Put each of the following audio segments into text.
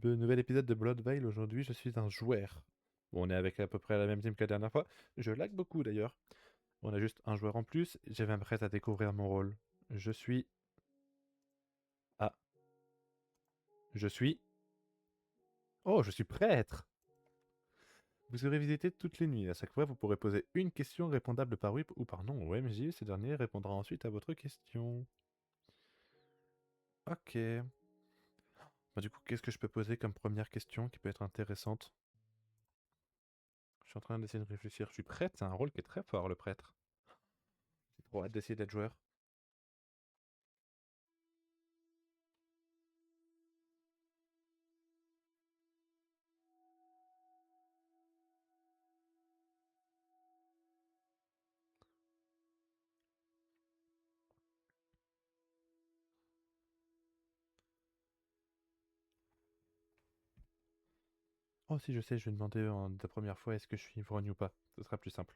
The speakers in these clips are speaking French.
nouvel épisode de Blood Veil. Aujourd'hui, je suis un joueur. Bon, on est avec à peu près la même team que la dernière fois. Je lag beaucoup d'ailleurs. On a juste un joueur en plus. J'ai même prêt à découvrir mon rôle. Je suis... Ah, je suis... Oh, je suis prêtre. Vous serez visité toutes les nuits. À chaque fois, vous pourrez poser une question répondable par oui ou par non au MJ. Ce dernier répondra ensuite à votre question. Ok. Bah, du coup, qu'est-ce que je peux poser comme première question qui peut être intéressante? Je suis en train d'essayer de réfléchir. Je suis prêtre, c'est un rôle qui est très fort, le prêtre. J'ai trop hâte d'essayer d'être joueur. Oh si je sais, je vais demander la première fois est-ce que je suis ivrogne ou pas. Ce sera plus simple.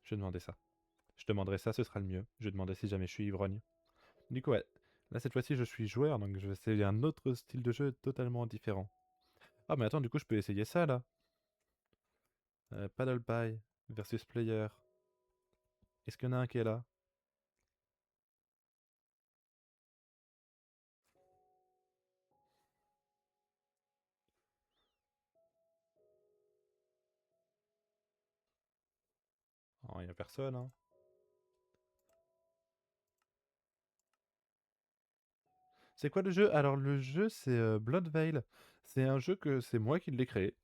Je vais demander ça. Je demanderai ça, ce sera le mieux. Je vais demander si jamais je suis ivrogne. Du coup, ouais. Là, cette fois-ci, je suis joueur, donc je vais essayer un autre style de jeu totalement différent. Ah, mais attends, du coup, je peux essayer ça, là. Paddle Pie versus Player. Est-ce qu'il y en a un qui est là? Oh, il n'y a personne, hein. C'est quoi le jeu? Alors, le jeu, c'est Blood Veil. C'est un jeu que c'est moi qui l'ai créé.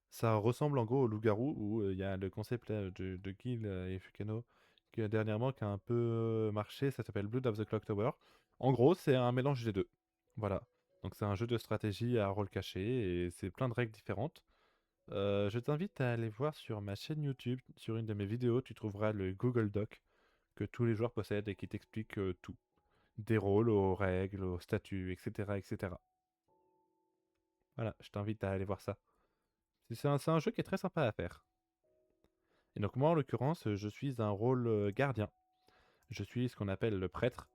Ça ressemble en gros au loup-garou où il y a le concept là, de Gil et Fukano qui dernièrement qui a un peu marché, ça s'appelle Blood of the Clock Tower. En gros, c'est un mélange des deux. Voilà. Donc c'est un jeu de stratégie à rôle caché et c'est plein de règles différentes. Je t'invite à aller voir sur ma chaîne YouTube, sur une de mes vidéos, tu trouveras le Google Doc que tous les joueurs possèdent et qui t'explique tout. Des rôles aux règles, aux statuts, etc. etc. Voilà, je t'invite à aller voir ça. C'est un jeu qui est très sympa à faire. Et donc moi, en l'occurrence, je suis un rôle gardien. Je suis ce qu'on appelle le prêtre.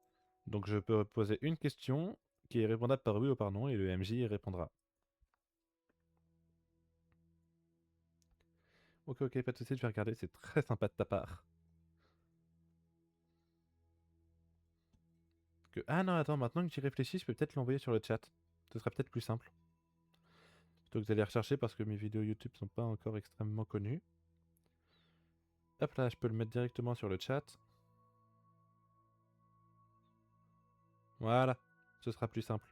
Donc je peux poser une question qui est répondable par oui ou par non, et le MJ y répondra. Ok, ok, pas de soucis, je vais regarder, c'est très sympa de ta part. Ah non, attends, maintenant que j'y réfléchis, je peux peut-être l'envoyer sur le chat. Ce sera peut-être plus simple. Plutôt que d'aller rechercher parce que mes vidéos YouTube sont pas encore extrêmement connues. Hop là, je peux le mettre directement sur le chat. Voilà, ce sera plus simple.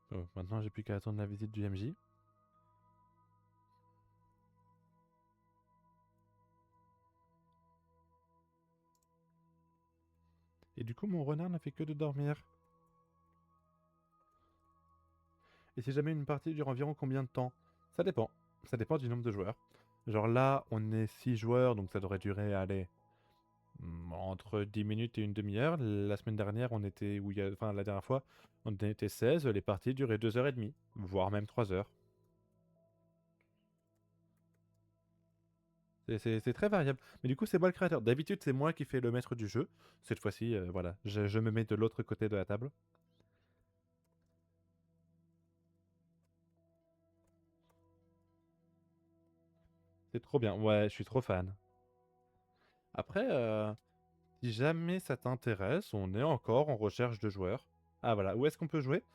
Bon, maintenant, j'ai plus qu'à attendre la visite du MJ. Et du coup, mon renard n'a fait que de dormir. Et si jamais une partie dure environ combien de temps? Ça dépend. Ça dépend du nombre de joueurs. Genre là, on est 6 joueurs, donc ça devrait durer, allez, entre 10 minutes et une demi-heure. La semaine dernière, on était, enfin la dernière fois, on était 16, les parties duraient 2h30, voire même 3 heures. C'est très variable. Mais du coup, c'est moi le créateur. D'habitude, c'est moi qui fais le maître du jeu. Cette fois-ci, voilà, je me mets de l'autre côté de la table. C'est trop bien. Ouais, je suis trop fan. Après, si jamais ça t'intéresse, on est encore en recherche de joueurs. Ah voilà, où est-ce qu'on peut jouer?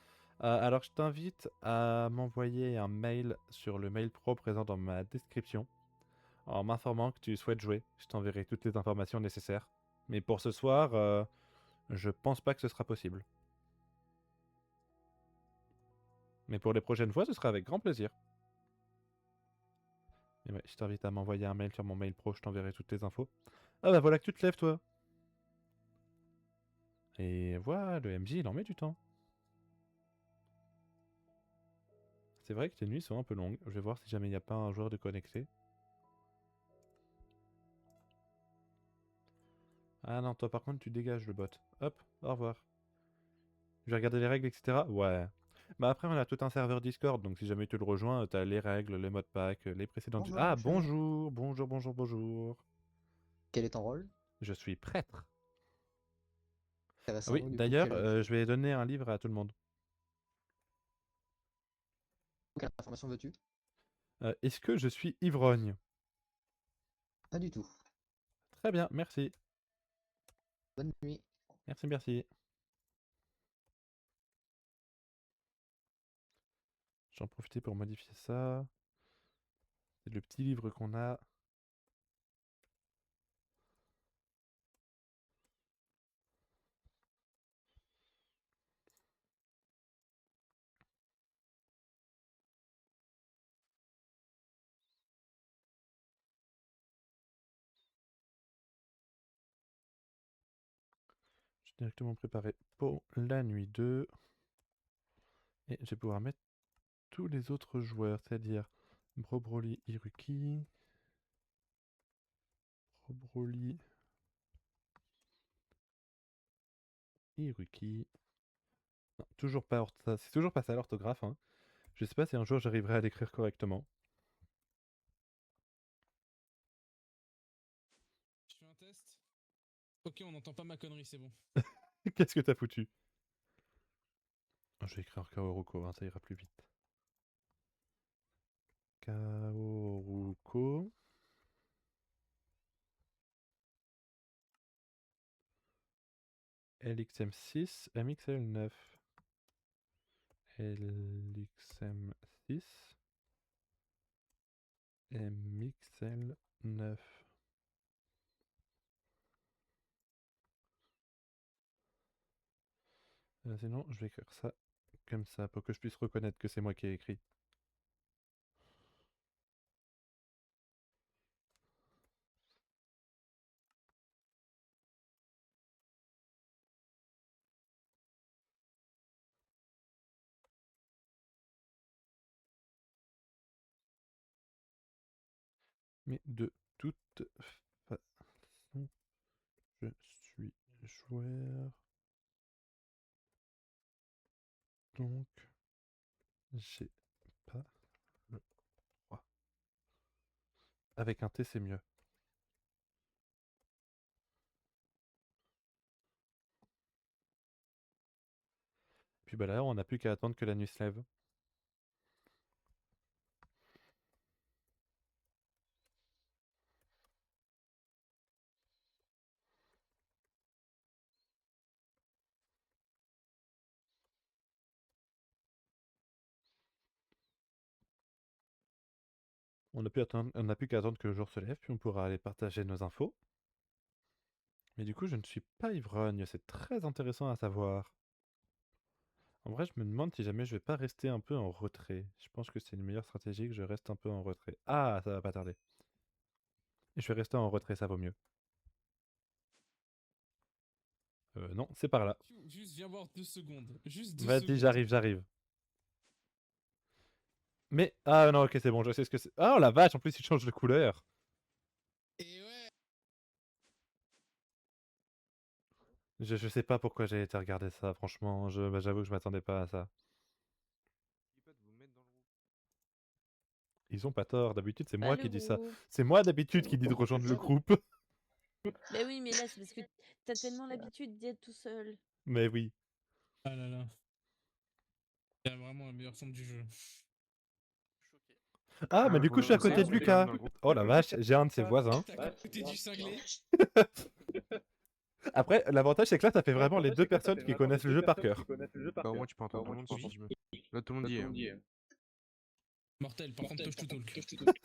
Alors je t'invite à m'envoyer un mail sur le mail pro présent dans ma description en m'informant que tu souhaites jouer. Je t'enverrai toutes les informations nécessaires. Mais pour ce soir, je pense pas que ce sera possible. Mais pour les prochaines fois, ce sera avec grand plaisir. Et ouais, je t'invite à m'envoyer un mail sur mon mail pro, je t'enverrai toutes les infos. Ah bah voilà que tu te lèves toi. Et voilà, le MJ il en met du temps. C'est vrai que les nuits sont un peu longues. Je vais voir si jamais il n'y a pas un joueur de connecté. Ah non, toi par contre tu dégages le bot. Hop, au revoir. Je vais regarder les règles, etc. Ouais. Bah après, on a tout un serveur Discord, donc si jamais tu le rejoins, t'as les règles, les mots de pack, les précédents. Bonjour, Ah, je suis là. bonjour, bonjour, bonjour, bonjour. Quel est ton rôle? Je suis prêtre. Ah Intéressant, oui, donc du coup, d'ailleurs, je vais donner un livre à tout le monde. quelle information veux-tu? Est-ce que je suis ivrogne? Pas du tout. Très bien, merci. Bonne nuit. Merci, merci. J'en profite pour modifier ça. C'est le petit livre qu'on a. Je suis directement préparé pour la nuit 2. Et je vais pouvoir mettre tous les autres joueurs, c'est-à-dire Brobroly, Iruki, Brobroly, Iruki. Non, toujours pas c'est toujours pas ça l'orthographe, hein. Je sais pas si un jour j'arriverai à l'écrire correctement. Je fais un test. Ok, on n'entend pas ma connerie, c'est bon. Qu'est-ce que t'as foutu? Oh, je vais écrire Kaoruko, hein, ça ira plus vite. Kaoruko. LXM6, MXL9. LXM6, MXL9. Sinon, je vais écrire ça comme ça pour que je puisse reconnaître que c'est moi qui ai écrit. Mais de toute façon, je suis joueur. Donc, j'ai pas le droit. Avec un T, c'est mieux. Puis bah là, on n'a plus qu'à attendre que la nuit se lève. On n'a plus qu'à attendre que le jour se lève, puis on pourra aller partager nos infos. Mais du coup, je ne suis pas ivrogne, c'est très intéressant à savoir. En vrai, je me demande si jamais je vais pas rester un peu en retrait. Je pense que c'est une meilleure stratégie que je reste un peu en retrait. Ah, ça va pas tarder. Je vais rester en retrait, ça vaut mieux. Non, c'est par là. Juste viens voir 2 secondes. Juste 2 Vas-y, secondes. j'arrive. Mais, ah non, ok, c'est bon, je sais ce que c'est. Ah, oh la vache, en plus, il change de couleur. Et ouais. Je sais pas pourquoi j'ai été regarder ça, franchement, j'avoue que je m'attendais pas à ça. Ils ont pas tort, d'habitude c'est Pas moi le qui dis ça. groupe. C'est moi d'habitude qui dis de rejoindre le groupe. Bah oui, mais là, c'est parce que t'as tellement l'habitude d'être tout seul. Mais oui. Ah là là. C'est vraiment la meilleure forme du jeu. Ah, mais du coup, je suis à côté de Lucas. Oh la vache, j'ai un de ses voisins. T'as à côté du cinglé. Après, l'avantage c'est que là, ça fait vraiment les deux personnes qui connaissent le jeu par cœur. Bah, au moins, tu peux entendre tout le monde si tu veux. Là, tout le monde y est. Mortel, par contre, touch to talk.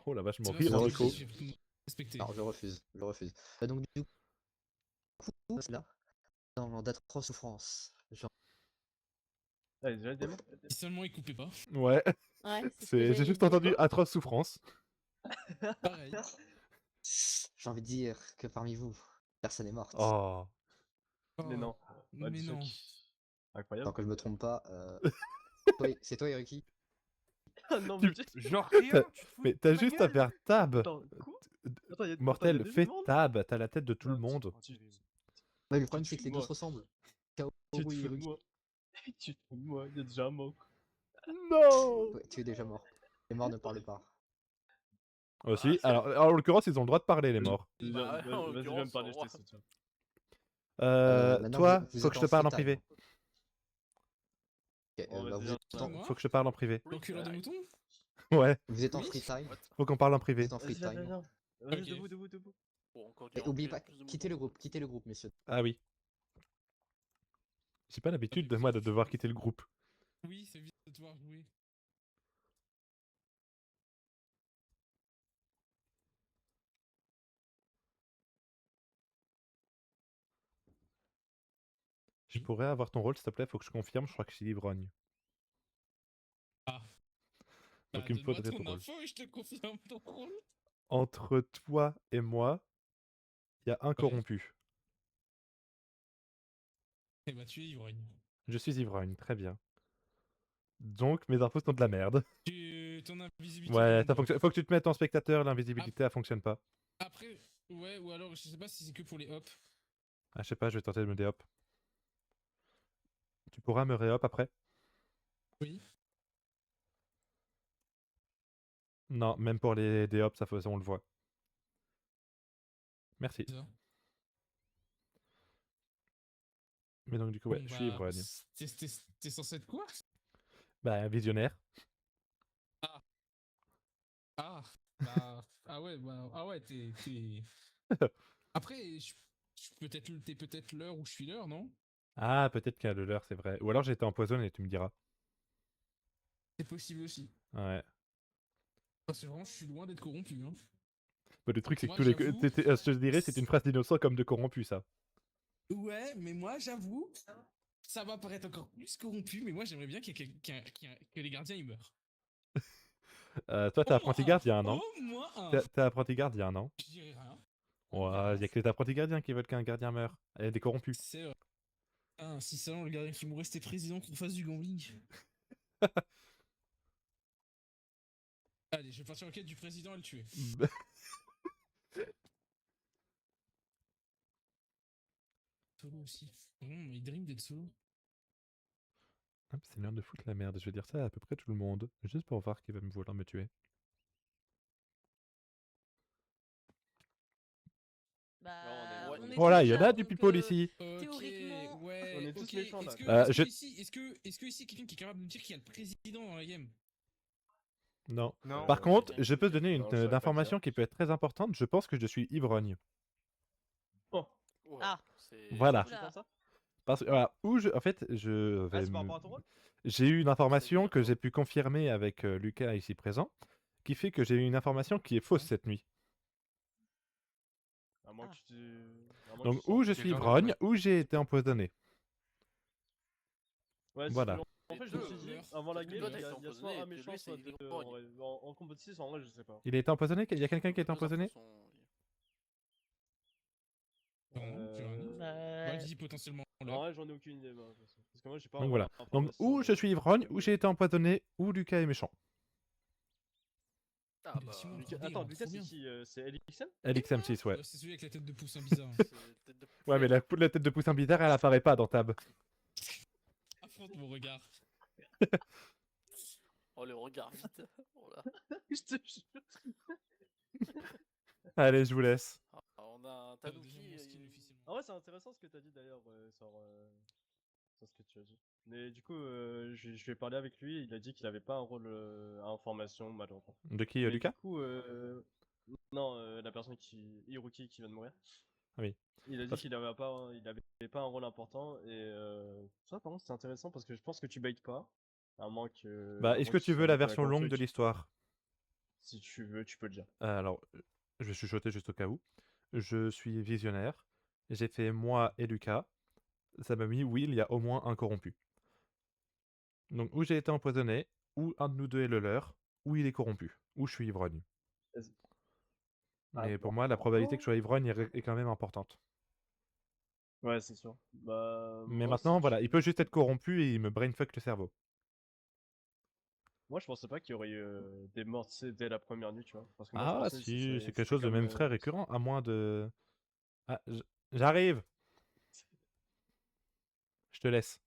Oh la vache, je m'en C'est ris pas en ça, écho. j'ai respecté. Non, je refuse. Donc du coup, c'est là, dans d'atroces souffrances. Genre, Ah, il y a déjà le démon? Si seulement il coupait pas. Ouais, Ouais, c'est ce que j'ai j'allais juste dire. entendu atroce souffrance. Pareil. j'ai envie de dire que parmi vous, personne n'est morte. Oh. Mais non. Mais dis ça non. Incroyable. Tant que je me trompe pas, c'est toi, Hiroki? Ah non, Tu- mais Genre rien, tu te fous Mais de t'as ma juste à gueule. faire tab. Attends, quoi? Attends, y a Mortel, deux fais demandes? tab, t'as la tête de tout le Non, monde. Ouais, le problème te c'est que fous les de deux moi. se ressemblent. Tu te Kaoru et fous de Hiroki. moi. Tu te fous de moi, il est déjà mort. Non. Ouais, tu es déjà mort. Les morts ne parlent pas. Aussi, Ah, alors en l'occurrence, ils ont le droit de parler, les morts. Bah, en Vas-y, viens me l'occurrence, parler, au je te revoir. soutiens. Maintenant, Toi, vous faut êtes que je te parle en free privé. time. Ok, Oh, bah, vas-y, vous êtes Qui, en, moi Faut que je te parle en privé. Procureur de moutons? Ouais, vous êtes en Oui. free time. What? faut qu'on parle en Vous privé. êtes en free Vas-y, viens, time. viens. Vas-y, Ok. debout. Bon, encore Et du oubliez remplir pas, plus de quittez moutons. le groupe, messieurs. Ah oui. J'ai pas l'habitude de moi de devoir quitter le groupe. Oui, c'est vite de devoir jouer. Je pourrais avoir ton rôle, s'il te plaît, faut que je confirme, je crois que je suis l'ivrogne. Ah. Donc Bah, il me donne-moi faudrait ton ton rôle. info et je te confirme ton rôle. Entre toi et moi, il y a un corrompu. Eh bah, tu es ivrogne. Je suis ivrogne, très bien. Donc mes infos sont de la merde. Ton invisibilité Ouais, compte pas. faut que tu te mettes en spectateur, l'invisibilité, elle fonctionne pas. Après, ouais, ou alors, je sais pas si c'est que pour les hops. Ah, je sais pas, je vais tenter de me déhop. Tu pourras me réhop après? Oui. Non, même pour les déhop, ça on le voit. Merci. C'est ça. Mais donc du coup, ouais, Bon, je suis bah, ivrogne. t'es censé être quoi? Bah, un visionnaire. Ah, bah, ah ouais, bah, ah ouais, Après, t'es peut-être l'heure où je suis l'heure, non? Ah, peut-être qu'il y a le leurre, c'est vrai. Ou alors j'ai été empoisonné, tu me diras. C'est possible aussi. Ouais. Parce que vraiment, je suis loin d'être corrompu, hein. Bah, le truc, c'est que Moi, tous les. j'avoue, Je te dirais, c'est une phrase d'innocent comme de corrompu, ça. Ouais, mais moi, j'avoue, ça va paraître encore plus corrompu, mais moi, j'aimerais bien que les gardiens, ils meurent. Toi, t'es Au apprenti moins un. gardien, non? Au moins un. T'es apprenti gardien, non? Je dirais rien. Ouais, y a que les apprentis gardiens qui veulent qu'un gardien meure. Et des corrompus. C'est vrai. Ah, si seulement le gardien qui mourrait, c'était président qu'on fasse du gambling. Allez, je vais partir en quête du président et le tuer. Solo aussi. Il dream d'être solo. Hop, c'est l'heure de foutre la merde. Je vais dire ça à peu près tout le monde. Juste pour voir qui va me vouloir me tuer. Bah, Ouais. on est Voilà, tous il y en a là, du donc, people ici. théoriquement- Ouais, On est tous ok. méchants, là. Est-ce que ici, quelqu'un qui est capable de me dire qu'il y a le président dans la game? Non. Non. Par contre, quelqu'un je peux te qui- donner non, je saurais une pas information dire. qui peut être très importante. Je pense que je suis ivrogne. Oh, Ouais, Ah. c'est- Voilà. tu penses ça? Parce que, voilà, en fait, je Ah, vais c'est par me- rapport à ton rôle? j'ai eu une information C'est-à-dire, que j'ai pu confirmer avec Lucas ici présent, qui fait que j'ai eu une information qui est fausse cette nuit. À moins Ah. que à moins que Donc, tu ou sentes- je suis Quelqu'un ivrogne, ouais. ou j'ai été empoisonné. Ouais, Voilà. En fait, je Les me suis deux, dit, meurent. avant la Parce que game, toi, il t'as y été a soit empoisonné un et que méchant, lui, soit c'est deux. l'ivrogne. En compétition, en vrai, je sais pas. Il a été empoisonné? Il y a quelqu'un qui a été Les deux infos empoisonné? sont- Non, tu as rien dit. Euh, Bah, Bah, je dis potentiellement En l'heure. vrai, j'en ai aucune idée, moi, de toute façon. Parce que moi, j'ai pas Donc voilà. Donc, d'informations, ou je suis ivrogne, ou j'ai été empoisonné, ou Lucas est méchant. Ah Il a bah. six mois. Attends, Trop Lucas, c'est bien. qui? C'est LXM? LXM6, ouais. C'est celui avec la tête de poussin bizarre. c'est tête de Ouais, mais poubelle. la tête de poussin bizarre, elle apparaît pas dans Tab. Affronte mon regard. Oh, le regard vite. Oh là. Je te jure. Allez, je vous laisse. Ah, on a un Déjà Tanuki. mon skin officiellement. Ah ouais, c'est intéressant ce que t'as dit d'ailleurs, sur ce que tu as dit. Mais du coup, je vais parler avec lui, il a dit qu'il avait pas un rôle à information, malheureusement. De qui, Mais Lucas? du coup, non, la personne Hiroki qui vient de mourir. Ah oui. Il a dit Parce- qu'il avait pas un rôle important, et ça par contre c'est intéressant parce que je pense que tu baites pas, à moins que... Bah, à est-ce moins que que tu sois veux la un peu version d'accord longue dessus, de l'histoire? Si tu veux, tu peux le dire. Alors, je vais chuchoter juste au cas où. Je suis visionnaire. J'ai fait moi et Lucas. Ça m'a mis, oui, il y a au moins un corrompu. Donc, ou j'ai été empoisonné, ou un de nous deux est le leur, ou il est corrompu, ou je suis ivrogne. Est-ce- Mais Ah, pour bon. moi, la probabilité que je sois ivrogne est quand même importante. Ouais, c'est sûr. Bah, Mais moi, maintenant, si voilà, tu- il peut juste être corrompu et il me brainfuck le cerveau. Moi, je pensais pas qu'il y aurait eu des morts, tu sais, dès la première nuit, tu vois. Parce que moi, je Ah, pensais que si, c'est c'était quelque chose de comme, même très récurrent, à moins de... Ah, j'arrive! Je te laisse.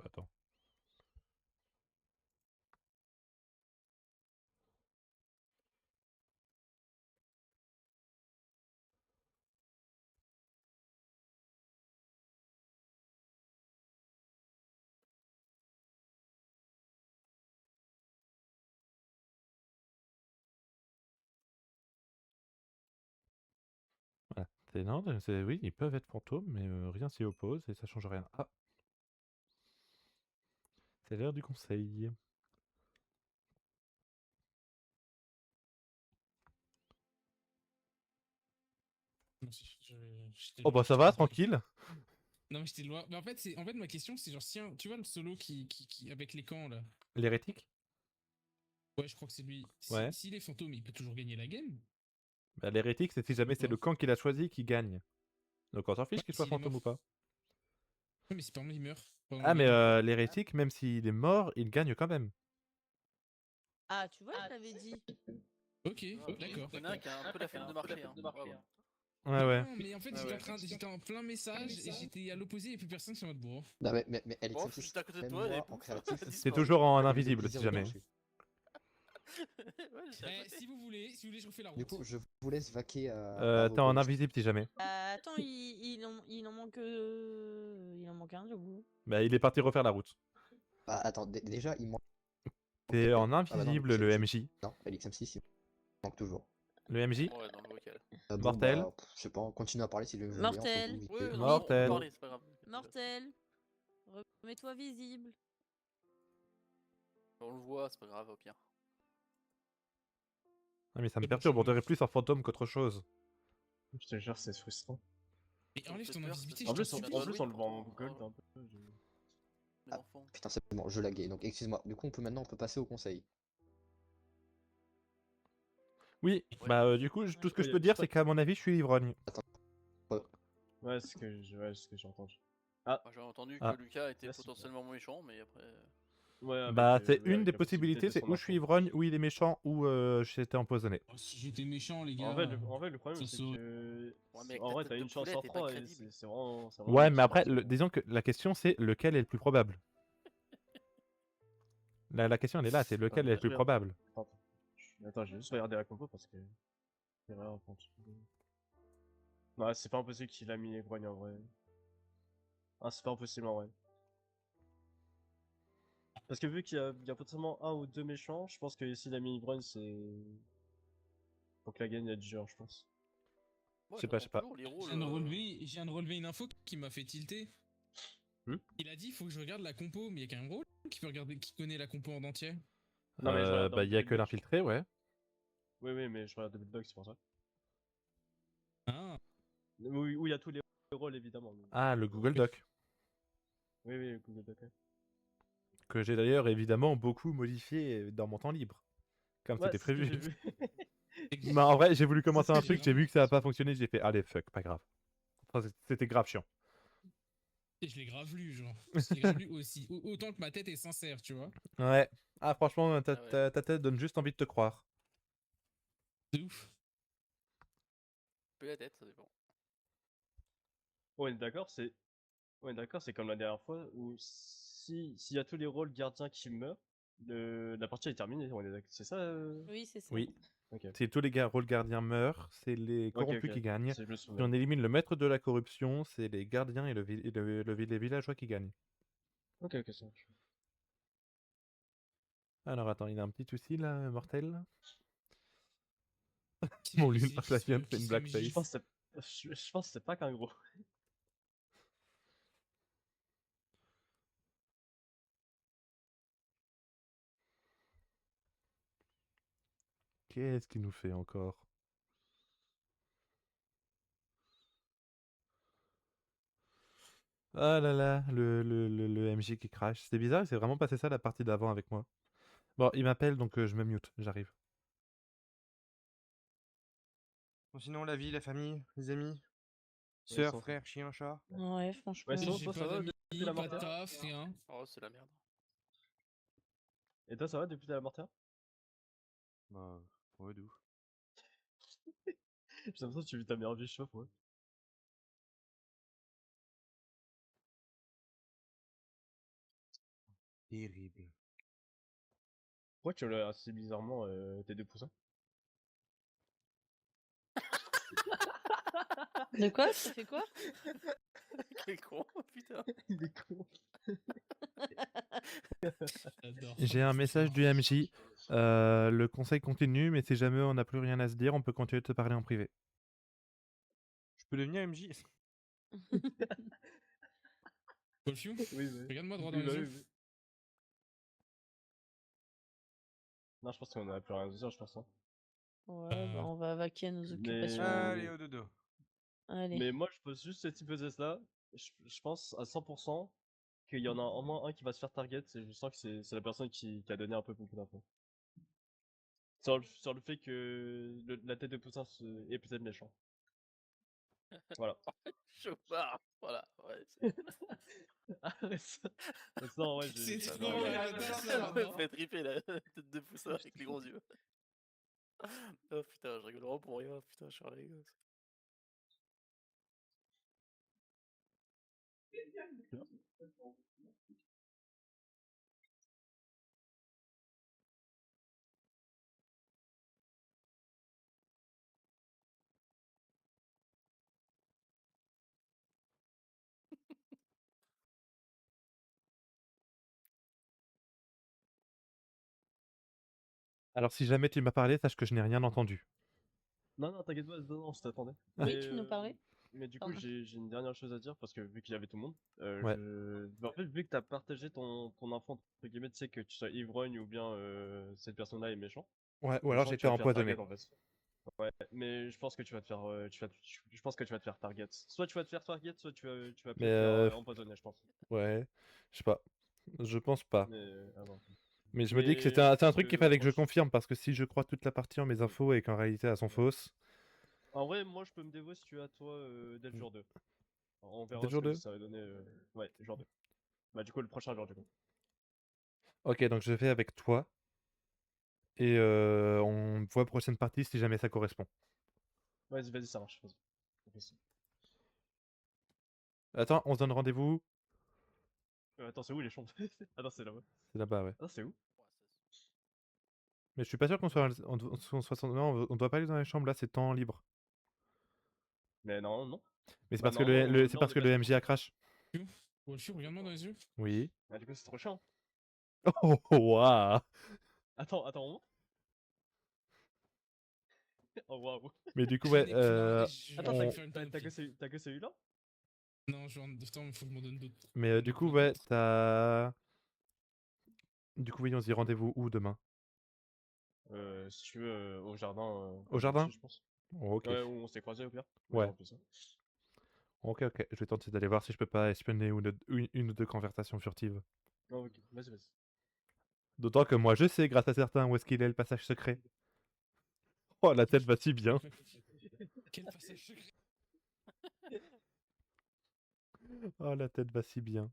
Attends. Voilà. Non, oui, ils peuvent être fantômes, mais rien s'y oppose et ça change rien. Ah, c'est l'heure du conseil. Non, j'étais Oh loin, bah ça j'étais va, loin. tranquille. Non, mais j'étais loin. Mais en fait, ma question, c'est genre, si tu vois le solo avec les camps là. L'hérétique? Ouais, je crois que c'est lui. Ouais. S'il est fantôme, il peut toujours gagner la game. Bah, l'hérétique, c'est si jamais c'est le camp qu'il a choisi qui gagne. Donc on s'en fiche Ouais, qu'il soit s'il est fantôme mort. ou pas. Ouais, mais si par exemple il meurt pendant Ah la mais game. l'hérétique, même s'il est mort, il gagne quand même. Ah, tu vois, je l'avais dit. Ok, Ah, d'accord. Il y en a un qui a un peu la flemme de marcher. Hein. Bravo. Ouais, ouais. Non, mais en fait, j'étais en plein message et j'étais à l'opposé et plus personne sur mode bon. Non, mais Bon, Alexandre, j'étais à côté de même toi et moi, pouf, en créatif, C'est disparu. toujours en je peux invisible viser si au jamais. plancher. Ouais, j'étais à Eh, côté. si vous voulez, je refais la route. Du coup, je vous laisse vaquer à vos T'es en goals. invisible si jamais. Attends, il en manque. Il en manque un, du coup. Bah il est parti refaire la route. Bah, attends, déjà, il manque. T'es en Ah bah non, du coup, invisible, c'est le Elix. MJ. Non, Elix M6, il manque toujours. Le MJ? Ouais, dans le vocal. Bon, Mortel. bah, je sais pas, continuez à parler si vous voulez, entre Mortel. vous, vite Ouais, fait. non, Mortel. on peut parler, c'est pas grave. Mortel. Remets-toi visible. On le voit, c'est pas grave, au pire. Ah mais ça me C'est bon, perturbe, on je suis dirait plus un fantôme qu'autre chose. Je te jure, c'est frustrant. Et Ça me enlève fait ton peur, invisibilité, c'est je ça. t'en En supplie. plus, on le voit en pourtant, gold oh, un peu. les Ah. enfants. Putain, c'est bon, je laguais. Donc, excuse-moi. Du coup, on peut passer au conseil. Oui, Ouais. bah du coup, tout ce que je peux dire, c'est qu'à mon avis, je suis ivrogne. Ouais, c'est ce que j'ai entendu. Moi, j'ai entendu que Ah. Lucas était Là, c'est potentiellement méchant, mais après. Ouais, avec, Bah c'est oui, une avec des la possibilité possibilités, de c'est son où je suis info. ivrogne, où il est méchant, ou j'étais empoisonné. Oh, si j'étais méchant, les gars. En fait, le problème, ça c'est saurait. que. Ouais, mais avec En ta vrai, tête t'as de une chance poulet, sur t'es pas 3 et crédible. c'est vraiment. Ouais, mais après, difficile. disons que la question c'est lequel est le plus probable. La question elle est là, c'est lequel est le Je plus regarde. probable. Attends, je vais juste regarder la compo parce que. C'est vrai, non, c'est pas impossible qu'il a mis Grogne en vrai. Ah, c'est pas impossible en vrai. Parce que vu qu'il y a potentiellement un ou deux méchants, je pense que s'il a mis Grogne, c'est. Faut que la gagne être dur, je pense. Moi, Je sais pas, je sais pas. toujours les rôles. Je viens de relever une info qui m'a fait tilter. Il a dit faut que je regarde la compo, mais il y a quand même Brawl qui connaît la compo en entier. Non, mais je regarde Bah il y a Double que Dog. l'infiltré, ouais. Oui, mais je regarde Double Dog, c'est pour ça. Ah. Où il y a tous les rôles évidemment. mais- Ah, le Google Doc. Oui, Google Doc. Ouais, Que j'ai d'ailleurs évidemment beaucoup modifié dans mon temps libre. Comme Ouais, c'était c'est ce que j'ai prévu. vu. Bah en vrai, j'ai voulu commencer ce un que truc, j'ai j'ai vu que ça a pas fonctionné, j'ai fait allez fuck, pas grave. Enfin, c'était grave chiant. Et je l'ai grave lu, genre. Je l'ai grave lu aussi. Autant que ma tête est sincère, tu vois. Ouais. Ah franchement, Ah ouais. ta tête donne juste envie de te croire. De ouf. Peu la tête, ça dépend. On est d'accord, c'est comme la dernière fois où s'il y a tous les rôles gardiens qui meurent, la partie est terminée. On est d'accord, c'est ça Oui, c'est ça. Oui. Ok. Si tous les rôles gardiens meurent, c'est les corrompus Ok. qui gagnent. Je me Si souviens. on élimine le maître de la corruption, c'est les gardiens et les villageois qui gagnent. Ok, ça marche. Alors attends, il a un petit souci là, mortel. Qui Mon c'est luneuse, qui là vient de se- faire qui une se MJ? Je pense que c'est pas qu'un gros. Qu'est-ce qu'il nous fait encore? Ah là là, le MJ qui crash. C'est bizarre, c'est vraiment passé ça la partie d'avant avec moi. Bon, il m'appelle donc je me mute, j'arrive. Bon, sinon, la vie, la famille, les amis, Ouais, sœur, sans- frère, chien, chat. Ouais, franchement. Ouais, sinon, J'ai toi, pas ça va d'amis, depuis la pas de Martyr taf, rien. Oh, c'est la merde. Et toi, ça va depuis la Martyr Bah, ouais, d'où. J'ai l'impression que tu vis ta meilleure vie, je sais pas pourquoi. Terrible. Pourquoi tu l'as assez bizarrement tes 2 poussins? De quoi? Ça fait quoi? Quel con, putain. Il est con. J'adore. J'ai un message du MJ. Le conseil continue, mais si jamais on n'a plus rien à se dire, on peut continuer de te parler en privé. Je peux devenir MJ? Wolfiu, Oui, oui. regarde-moi droit dans Oui, les bah yeux. oui, oui. Non, je pense qu'on a plus rien à se dire, je pense. Hein. Ouais, bah on va vaquer à nos occupations. Allez, au dodo. Allez. Mais moi, je pose juste cette hypothèse-là. Je pense à 100% qu'il y en a au moins un qui va se faire target. Et je sens que c'est la personne qui a donné un peu beaucoup d'infos. Sur le fait que la tête de poussin est peut-être méchant. Voilà. Chopard. Voilà, ouais. Arrête ça. Non, ouais, C'est j'ai- trop bien la tasse, Ça là, me non fait triper la tête de poussin avec les gros yeux. Oh putain, je rigole vraiment pour rien. Putain, je suis un gosse. Alors si jamais tu m'as parlé, sache que je n'ai rien entendu. Non, non, t'inquiète pas, non, je t'attendais. Oui, tu nous parlais. Mais du coup, Pardon. j'ai une dernière chose à dire parce que vu qu'il y avait tout le monde, Ouais. en fait, vu que t'as partagé ton info entre guillemets, tu sais que tu sois ivrogne ou bien cette personne-là est méchant. Ouais, ou je alors sens que j'étais tu vas te faire empoisonné. target, en fait. Ouais, mais je pense que tu vas te faire, je pense que tu vas te faire target. Soit tu vas te faire target, soit tu vas Mais peut-être faire empoisonner, je pense. ouais, je sais pas. Je pense pas. Mais avant. Mais je me dis que Mais c'est un je pense truc qu'il fallait que je moi, confirme parce que si je crois toute la partie en mes infos et qu'en réalité elles sont fausses. en vrai, moi, je peux me dévouer si tu veux à toi dès le jour 2. On Dès verra le ce jour que 2? ça va donner. Ouais, jour 2. Bah, du coup, le prochain jour, du coup. Ok, donc je fais avec toi. Et on voit prochaine partie si jamais ça correspond. Vas-y, vas-y, ça marche. Vas-y. On fait ça. Attends, on se donne rendez-vous. Attends, c'est où les chambres? Attends, c'est là-bas. C'est là-bas, ouais. Attends, c'est où? Mais je suis pas sûr qu'on soit, non, on doit pas aller dans les chambres là, c'est temps libre. Mais non, non. Mais c'est Bah, parce que normalement, c'est là, on parce est que passé le pour MJ a ça. crash. Wolfiu, regarde-moi dans les yeux. Oui. Ah, du coup, c'est trop chiant. Oh, waouh. Attends, on monte? Oh, waouh. Mais du coup, J'en ouais, ai plein et je Attends, vais on- faire une t'as panoplie. que celui-là? Non, attends, il faut que je m'en donne d'autres. mais du coup, ouais, t'as. Du coup, oui, on se dit rendez-vous où demain? Si tu veux, au jardin, Au comme jardin? d'habitude, je pense. Oh, ok. Ouais, où on s'est croisés au pire. Ouais. On fait ça. Ok, ok. Je vais tenter d'aller voir si je peux pas espionner une ou deux conversations furtives. Oh, ok, vas-y. D'autant que moi, je sais, grâce à certains, où est-ce qu'il est le passage secret. Oh, la tête va si bien. Quel passage secret? Oh, la tête va si bien.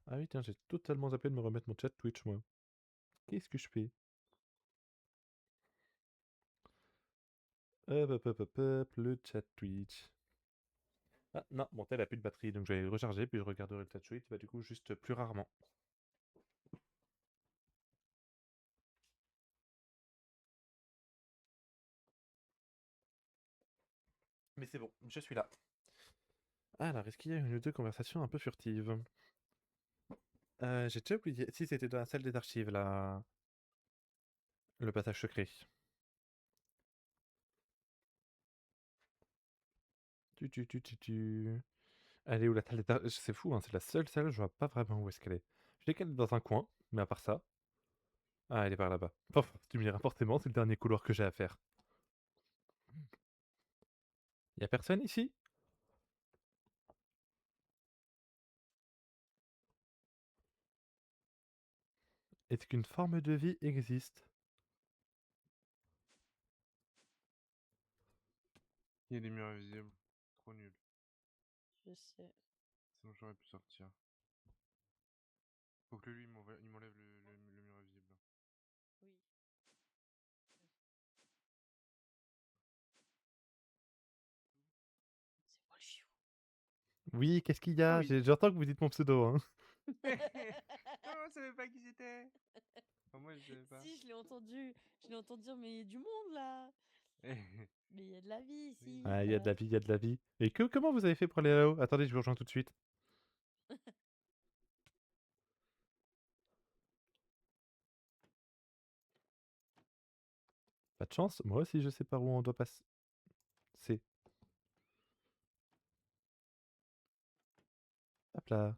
Ah oui, tiens, j'ai totalement zappé de me remettre mon chat Twitch, moi. Qu'est-ce que je fais? Hop, le chat Twitch. Ah non, mon tel a plus de batterie, donc je vais le recharger, puis je regarderai le chat Twitch, bah du coup, juste plus rarement. Mais c'est bon, je suis là. Alors, est-ce qu'il y a une ou deux conversations un peu furtives? J'ai déjà oublié. Si, c'était dans la salle des archives, là. Le passage secret. Tu. Elle est où la salle des archives? C'est fou, hein, c'est la seule salle, je vois pas vraiment où est-ce qu'elle est. Je sais qu'elle est dans un coin, mais à part ça. Ah, elle est par là-bas. Oh, tu me diras forcément, c'est le dernier couloir que j'ai à faire. Y a personne ici? Est-ce qu'une forme de vie existe? Il y a des murs invisibles. Trop nul. Je sais. Sinon j'aurais pu sortir. Faut que lui il m'enlève le mur invisible. Oui. C'est Wolfiu. Oui, qu'est-ce qu'il y a? Ah oui. J'entends que vous dites mon pseudo, hein. on savait pas qui c'était. Enfin, moi, je savais pas. Si, je l'ai entendu. Je l'ai entendu dire, mais il y a du monde là. Mais il y a de la vie ici. Ah, il y a de ça la vie, il y a de la vie. Et comment vous avez fait pour aller là-haut? Attendez, je vous rejoins tout de suite. Pas de chance, moi aussi je sais par où on doit passer. C'est. Hop là.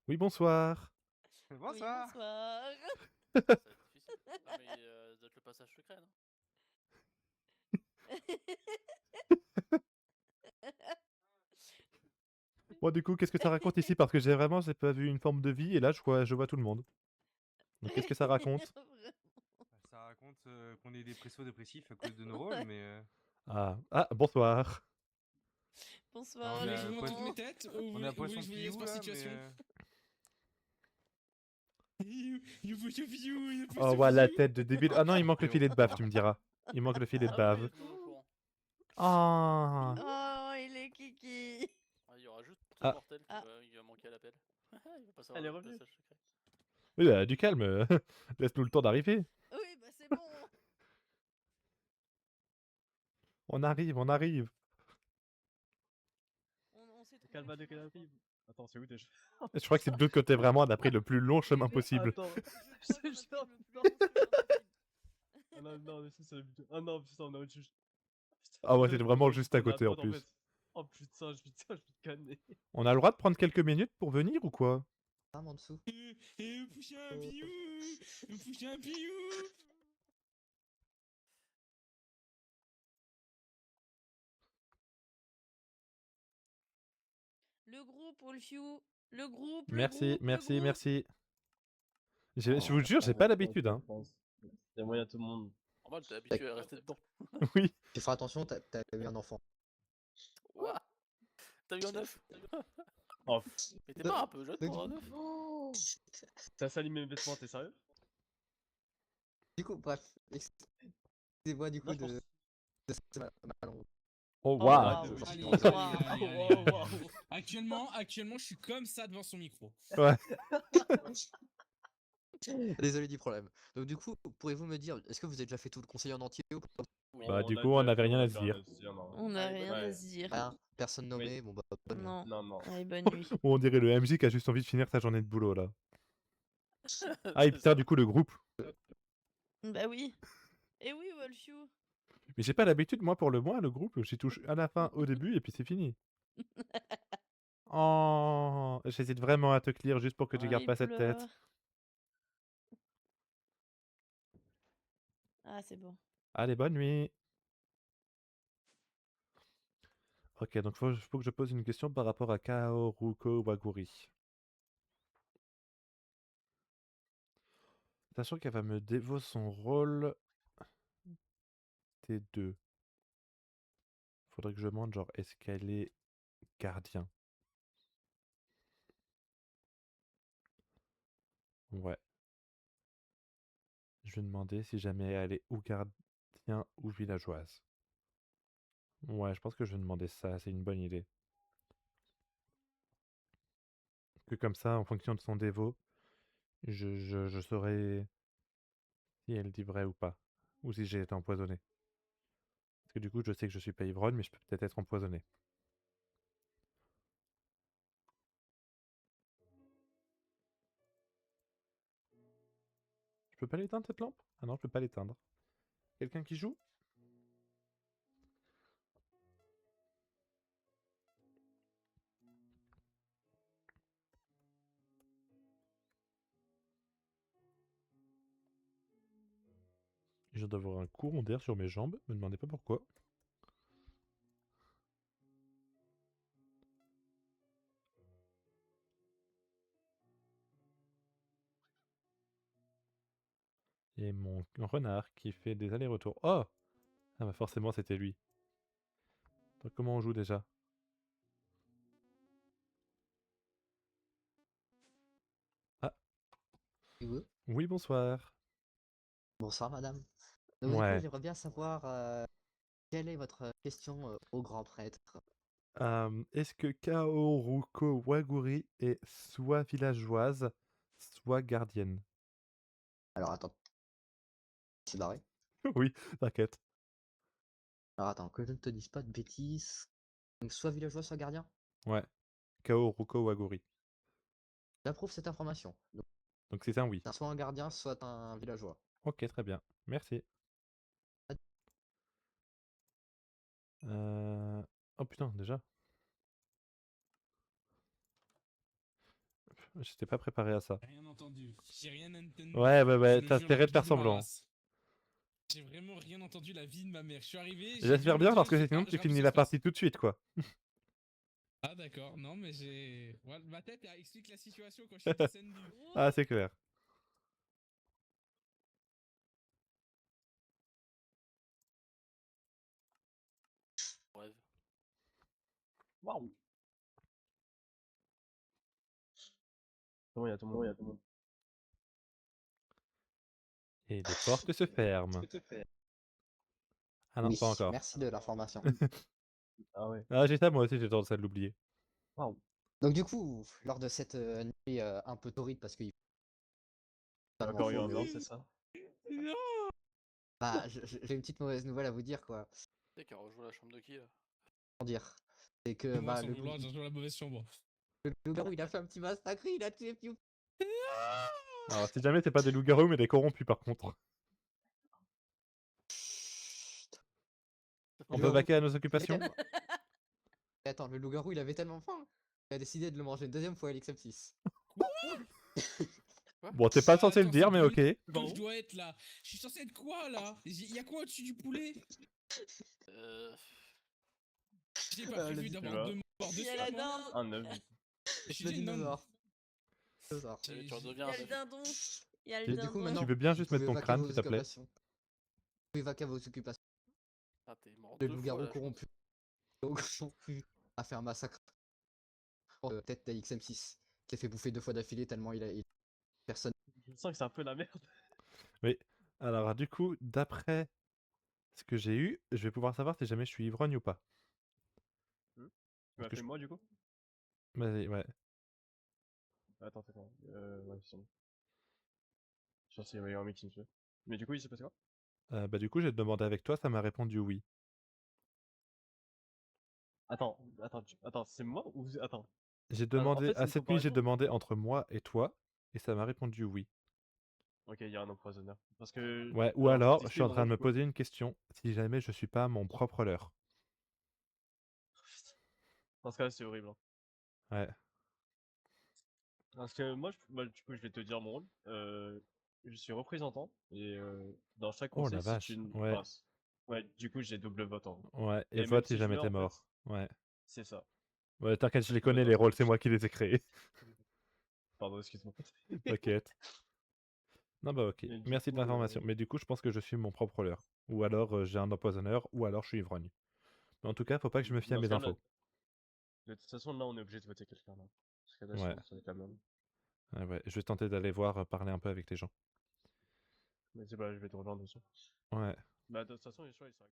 Oui, bonsoir. Oui, Bonsoir. bonsoir. Ça va être difficile. Non, mais ça doit être le passage secret, non? Moi, du coup, qu'est-ce que ça raconte ici? Parce que j'ai pas vu une forme de vie et là, je vois tout le monde. Donc, qu'est-ce que ça raconte? Vraiment. Ça raconte qu'on est dépressif à cause de nos rôles, mais Ah, bonsoir. Bonsoir, on Vous voulez a que je un vous montre poisson- mes têtes ou on vous a un voulez poisson que je vous laisse Piou par là, situation? mais You Oh, voilà la tête de débile. Ah non, il manque le filet de bave, tu me diras. Il manque le filet de Ah bave. oui, je me mets au courant. Ah. Oh, il est kiki. Ah, il y aura juste Ah. Mortel Ah. qui va manquer à l'appel. Il va pas savoir Elle est le revenue. passage secret. Oui, bah, du calme. Laisse-nous le temps d'arriver. Oui, bah c'est bon. On arrive, on arrive. On s'est trouvé Calma le de chemin, je Calabrive. Attends, c'est où déjà? Je crois que c'est de l'autre côté, vraiment, on a pris le plus long chemin possible. Attends, crois. Je crois qu'on a pris genre, le plus long chemin possible. Ah non, non, mais ça, c'est le but. Ah non, putain, on a juste. Ah ouais, Putain, c'était vraiment on juste à est côté en droite, plus. fait. Oh putain, je vais te canner. On a le droit de prendre quelques minutes pour venir ou quoi? Arme en dessous. Pousse un piou. Pousse un piou. Le groupe, Wolfiou. Le groupe, Merci, merci, le groupe. merci. Je vous jure, j'ai pas l'habitude, hein. Il y a moyen à tout le monde. Normal, t'es habitué à rester dedans. Oui. Tu feras attention, t'as eu un enfant. Ouah. T'as eu un œuf? Oh, Mais t'es pas un peu jeune Donc- pour un œuf? t'as sali mes vêtements, t'es sérieux? Du coup, bref. Excusez-moi du coup Non, je de. pense- de ma langue. Oh, Oh, waouh. arrête de- Allez, Allez, allez, allez, allez, wow, allez. Actuellement, je suis comme ça devant son micro. Ouais. Désolé du problème. Donc du coup, pourriez-vous me dire, est-ce que vous avez déjà fait tout le conseil en entier ou pas? Oui. Bah, du a coup, on déjà avait fait, rien a à déjà se dire. non. On n'a Allez, rien bonne à nuit. se dire. Rien, personne nommé, bon bah bonne nuit. Non. Non, non. Allez, bonne nuit. On dirait le MJ qui a juste envie de finir sa journée de boulot là. Ah, et C'est putain, ça. du coup, le groupe. Bah oui. Et oui, Wolfiou. Mais j'ai pas l'habitude, moi, pour le groupe, j'y touche à la fin, au début, et puis c'est fini. Oh, j'hésite vraiment à te clear juste pour que tu Oh, gardes il pas cette tête. pleure. Ah, c'est bon. Allez, bonne nuit. Ok, donc faut que je pose une question par rapport à Kaoruko Waguri. Sachant qu'elle va me dévo son rôle T2. Faudrait que je demande, genre, est-ce qu'elle est gardien? Ouais. Je vais demander si jamais elle est ou gardien ou villageoise. Ouais, je pense que je vais demander ça, c'est une bonne idée. Que comme ça, en fonction de son dévot, je saurai si elle dit vrai ou pas. Ou si j'ai été empoisonné. Parce que du coup, je sais que je suis pas ivrogne, mais je peux peut-être être empoisonné. Je peux pas l'éteindre cette lampe? Ah non, je peux pas l'éteindre. Quelqu'un qui joue? Je viens d'avoir un courant d'air sur mes jambes, me demandez pas pourquoi. Et mon renard qui fait des allers-retours. Oh! Ah bah forcément c'était lui. Donc comment on joue déjà? Ah, Et vous oui, bonsoir. Bonsoir madame. Donc du coup, Ouais. j'aimerais bien savoir quelle est votre question au grand prêtre. Est-ce que Kaoruko Waguri est soit villageoise, soit gardienne. Alors attends. C'est barré. Oui, t'inquiète. Alors attends, que je ne te dise pas de bêtises. Donc soit villageois, soit gardien. Ouais. Kao, Ruko, Waguri. J'approuve cette information. Donc Donc c'est un oui. t'as soit un gardien, soit un villageois. Ok, très bien. Merci. Oh putain, déjà. J'étais pas préparé à ça. J'ai rien entendu. J'ai rien entendu. Ouais, Je t'as le jure, intérêt la de faire vie de ma semblant. race. J'ai vraiment rien entendu la vie de ma mère. Je suis arrivé. J'espère bien parce que sinon tu finis la partie tout de suite, quoi. Ah d'accord, non mais j'ai... Ouais, ma tête explique la situation quand je suis descendu. Ah, c'est clair. Bref. Waouh. Bon, il y a tout le monde. Et les portes se ferment. Ah non, Oui, pas encore. merci de l'information. Ah ouais. Ah, j'ai ça, moi aussi, j'ai tendance à l'oublier. Waouh. Donc du coup, lors de cette nuit un peu torride parce qu'il Encore eu un totalement blanc, fou, c'est ça? Non. bah, j'ai une petite mauvaise nouvelle à vous dire, quoi. C'est qui a rejoint la chambre de qui là? Comment dire? C'est que Moi, bah, sans vouloir, j'ai rejoint la mauvaise chambre. le loup-garou, il a fait un petit massacre, il a tué Piou. Alors, si jamais c'est pas des loups-garous, mais des corrompus, par contre. On peut loup-garou, vaquer à nos il avait occupations? tellement- Attends, le loup-garou, il avait tellement faim qu'il a décidé de le manger une deuxième fois à l'XM6. Bon, t'es pas censé le Attends, dire, c'est mais combien ok. que je dois être là? Je suis censé être quoi là? Y'a quoi au-dessus du poulet? J'ai pas prévu le d'avoir deux morts Il y dessus, a la moi. dinde. Un œuf. J'ai Le dit non. dinosaure. Dinosaure. Tu J'ai- redeviens Il y a un le œuf. dindon. Il y a le Tu- Du coup, dindon. maintenant, Tu veux bien vous juste mettre pouvez ton vaquer à crâne, vos s'il te plaît? occupations. Vous pouvez vaquer à vos occupations. Ah, t'es mort Le 2 fois loup-garou là, je pense. corrompu. Le loup-garou corrompu a fait un massacre. Tête d'XM6. Qui a fait bouffer 2 fois d'affilée tellement personne. Je sens que c'est un peu la merde. Oui. Alors, du coup, d'après ce que j'ai eu, je vais pouvoir savoir si jamais je suis ivrogne ou pas. Tu m'as Parce que fait je- moi du coup? Vas-y, ouais. Attends. Ouais, c'est bon. Je pense qu'il va y avoir un mec qui me fait. Mais du coup, il s'est passé quoi? Bah, du coup, j'ai demandé avec toi, ça m'a répondu oui. Attends, c'est moi ou... Attends. J'ai en demandé, fait, c'est à une cette nuit, j'ai comparaison. demandé entre moi et toi, et ça m'a répondu oui. Ok, il y a un empoisonneur. Parce que... Ouais, ou Alors, je vais alors, je suis t'expliquer en train vraiment de me pourquoi. poser une question, si jamais je suis pas mon propre leurre. Dans ce cas-là, c'est horrible. Hein. Ouais. Parce que moi, du coup, je vais te dire mon rôle. Je suis représentant, et dans chaque Oh la conseil, si vache, tu... ouais, Ouais, du coup, j'ai double vote en gros. ouais, et Et même vote si si je jamais meurs, t'es en fait, mort. Ouais. c'est ça. Ouais, t'inquiète, je les Double connais, vote les en rôles, gros. c'est moi qui les ai créés. Pardon, excuse-moi. T'inquiète. Non, bah ok, Et du merci de coup, l'information. Mais du coup, je pense que je suis mon propre leurre. Ou alors, j'ai un empoisonneur, ou alors je suis ivrogne. Mais en tout cas, faut pas que je me fie à dans ce mes cas-là, infos. de toute façon, là, on est obligé de voter quelqu'un. Là. Parce que là, Ouais. sinon, ça va être la même. Ouais, ouais. Je vais tenter d'aller voir, parler un peu avec les gens. Mais c'est pas, je vais te rejoindre dessus. Ouais. Bah, de toute façon, les choix, ils sont...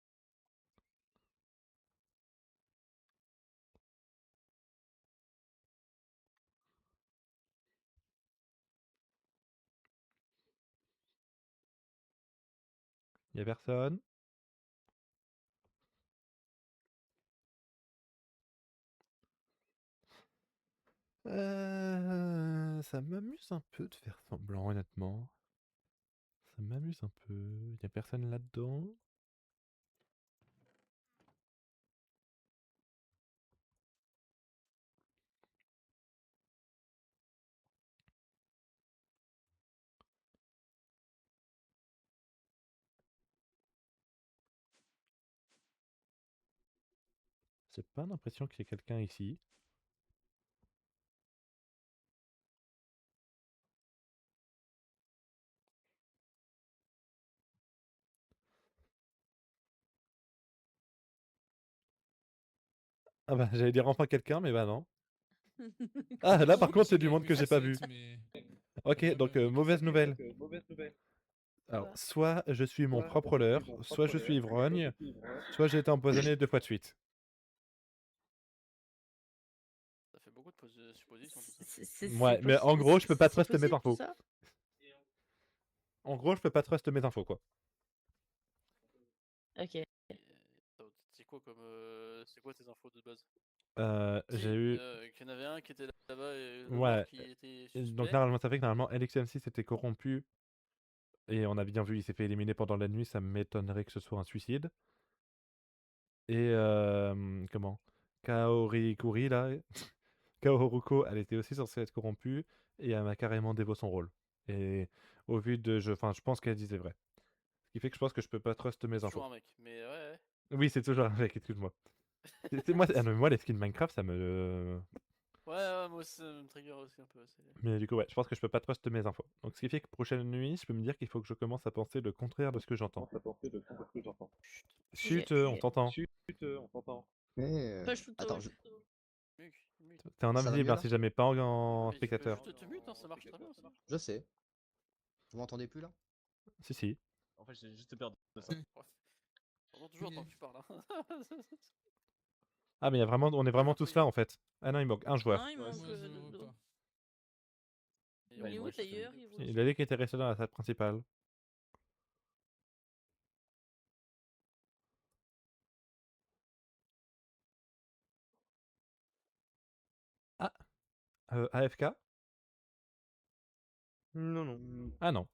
Y a personne? Ça m'amuse un peu de faire semblant, honnêtement. Ça m'amuse un peu. Y a personne là-dedans? J'ai pas l'impression qu'il y ait quelqu'un ici. Ah bah, j'allais dire enfin quelqu'un, mais bah non. Ah, là par Je contre, sais c'est du qu'avec monde mes que j'ai pas facettes, vu. mais... Ok, Ouais, donc bah, ok. mauvaise nouvelle. Alors, Quoi? soit je suis mon propre leurre, soit je suis ivrogne, soit j'ai été empoisonné 2 fois de suite. Ça fait beaucoup de suppositions, tout ça. Ouais, mais en gros, je peux pas trust mes possible, tout infos. ça En gros, je peux pas trust mes infos, quoi. Ok. Et c'est quoi comme. C'est quoi tes infos de base? J'ai eu... Qu'il y en avait un qui était là-bas et l'autre Ouais. qui était Donc suspect. normalement, ça fait que normalement, LXM6 était corrompu. Et on a bien vu, il s'est fait éliminer pendant la nuit, ça m'étonnerait que ce soit un suicide. Et comment Kaori là, Kaoruko, elle était aussi censée être corrompue et elle m'a carrément dévoé son rôle. Et au vu de, je pense qu'elle disait vrai. Ce qui fait que je pense que je peux pas trust mes Toujours infos. un mec, mais ouais. Oui, c'est toujours un mec, excuse-moi. Moi, ah non, mais moi, les skins Minecraft, ça me. Ouais, moi aussi, ça me trigger aussi un peu. Mais du coup, ouais, je pense que je peux pas trust mes infos. Donc, ce qui fait que prochaine nuit, je peux me dire qu'il faut que je commence à penser le contraire de ce que j'entends. Chut, on t'entend. Mais Pas shoot, attends, ouais. Mute. T'es en Ça va invisible, mieux, hein, là si jamais pas en Mais tu peux spectateur. juste te mute, hein, ça marche très bien aussi. je sais. Vous m'entendez plus là? Si, si. En fait, j'ai juste peur de ça. Pendant toujours Oui. tant que tu parles. Hein. Ah, mais on est vraiment tous là en fait. Ah non, il manque un joueur. Non, il manque Moi, je vois Dodo. pas. Et Il est ouais, où moi, je te d'ailleurs, mute. Hiroshi Il a dit qu'il était resté dans la salle principale. Ah, AFK? Non. Ah non.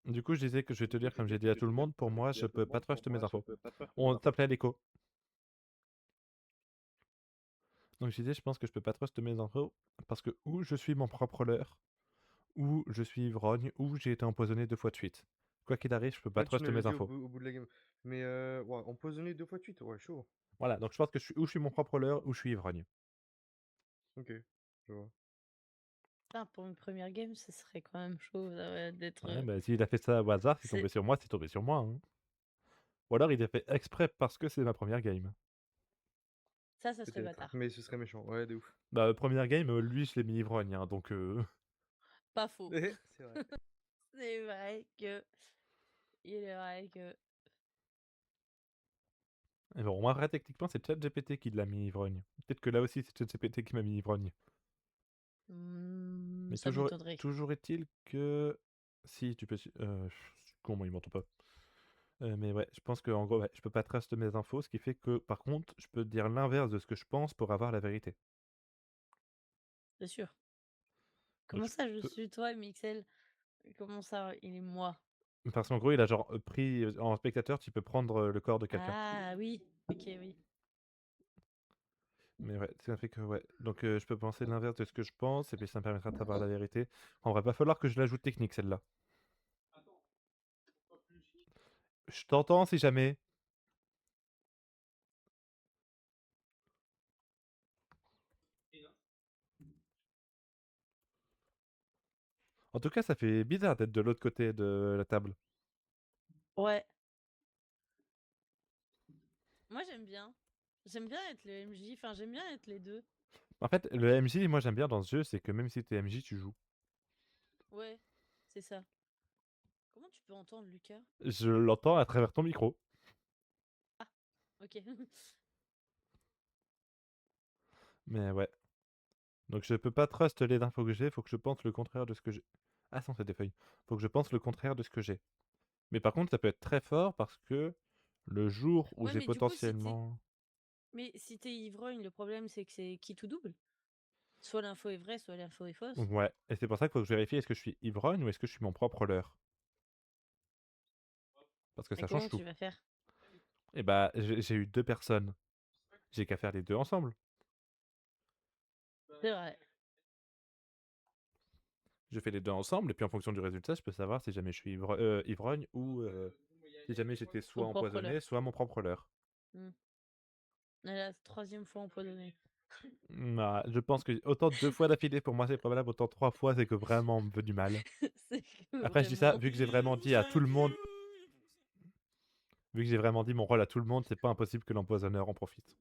Du coup, je disais que je vais te dire, comme j'ai dit à tout le monde, pour moi, je peux pas trust mes infos. On t'appelait l'écho. Donc je disais, je pense que je peux pas trust mes infos parce que ou je suis mon propre leurre, ou je suis ivrogne, ou j'ai été empoisonné 2 fois de suite. Quoi qu'il arrive, je peux pas Ouais, tu trust me l'avais mes dit infos. au bout de la game. Mais ouais, empoisonné 2 fois de suite, ouais, chaud. Voilà, donc je pense que je suis mon propre leurre, ou je suis ivrogne. Ok, je vois. Putain, pour une première game, ce serait quand même chaud d'être. Ouais, bah, s'il a fait ça au hasard, c'est c'est- tombé sur moi, c'est tombé sur moi. Hein. Ou alors il a fait exprès parce que c'est ma première game. Ça serait Peut-être, bâtard. mais ce serait méchant, ouais, de ouf. Bah, première game, lui, je l'ai mis ivrogne, hein, donc... Pas faux. C'est vrai. C'est vrai que. Il est vrai que. Et bon, moi, vrai, techniquement, c'est ChatGPT qui l'a mis ivrogne. Peut-être que là aussi, c'est ChatGPT qui m'a mis ivrogne. Mais Ça m'étonnerait. toujours est-il que... Si, tu peux... Comment il m'entend pas. Mais ouais, je pense que en gros, ouais, je peux pas trust mes infos, ce qui fait que, par contre, je peux dire l'inverse de ce que je pense pour avoir la vérité. C'est sûr. Donc, Comment je ça, je peux- suis toi, Mixel? Comment ça, il est moi? Parce qu'en gros, il a genre pris... En spectateur, tu peux prendre le corps de quelqu'un. Ah oui, ok, oui. Mais ouais, ça fait que ouais. Donc je peux penser l'inverse de ce que je pense, et puis ça me permettra de savoir la vérité. En vrai, va falloir que je l'ajoute technique, celle-là. Je t'entends si jamais. En tout cas, ça fait bizarre d'être de l'autre côté de la table. Ouais. Moi, j'aime bien. J'aime bien être le MJ, enfin, j'aime bien être les deux. En fait, le MJ, moi j'aime bien dans ce jeu, c'est que même si t'es MJ, tu joues. Ouais, c'est ça. Comment tu peux entendre Lucas? Je l'entends à travers ton micro. Ok. Mais ouais. Donc je peux pas trust les infos que j'ai, faut que je pense le contraire de ce que j'ai. Ah non, c'est des feuilles. Faut que je pense le contraire de ce que j'ai. Mais par contre, ça peut être très fort parce que le jour où Ouais, j'ai mais du coup, si t'es. potentiellement... Mais si t'es ivrogne, le problème, c'est que c'est qui tout double. Soit l'info est vraie, soit l'info est fausse. Ouais, et c'est pour ça qu'il faut que je vérifie est-ce que je suis ivrogne ou est-ce que je suis mon propre leurre. Parce que Et ça change comment tout. tu vas faire? Et bah, j'ai eu 2 personnes. J'ai qu'à faire les deux ensemble. C'est vrai. Je fais les deux ensemble, et puis en fonction du résultat, je peux savoir si jamais je suis ivrogne ou si jamais j'étais soit Ton propre empoisonné, leurre. soit mon propre leurre. La troisième fois empoisonné. Nah, je pense que autant 2 fois d'affilée pour moi c'est pas valable, autant 3 fois c'est que vraiment on me veut du mal. C'est que Après je dis ça, vraiment. vu que j'ai vraiment dit à tout le monde, vu que j'ai vraiment dit mon rôle à tout le monde, c'est pas impossible que l'empoisonneur en profite.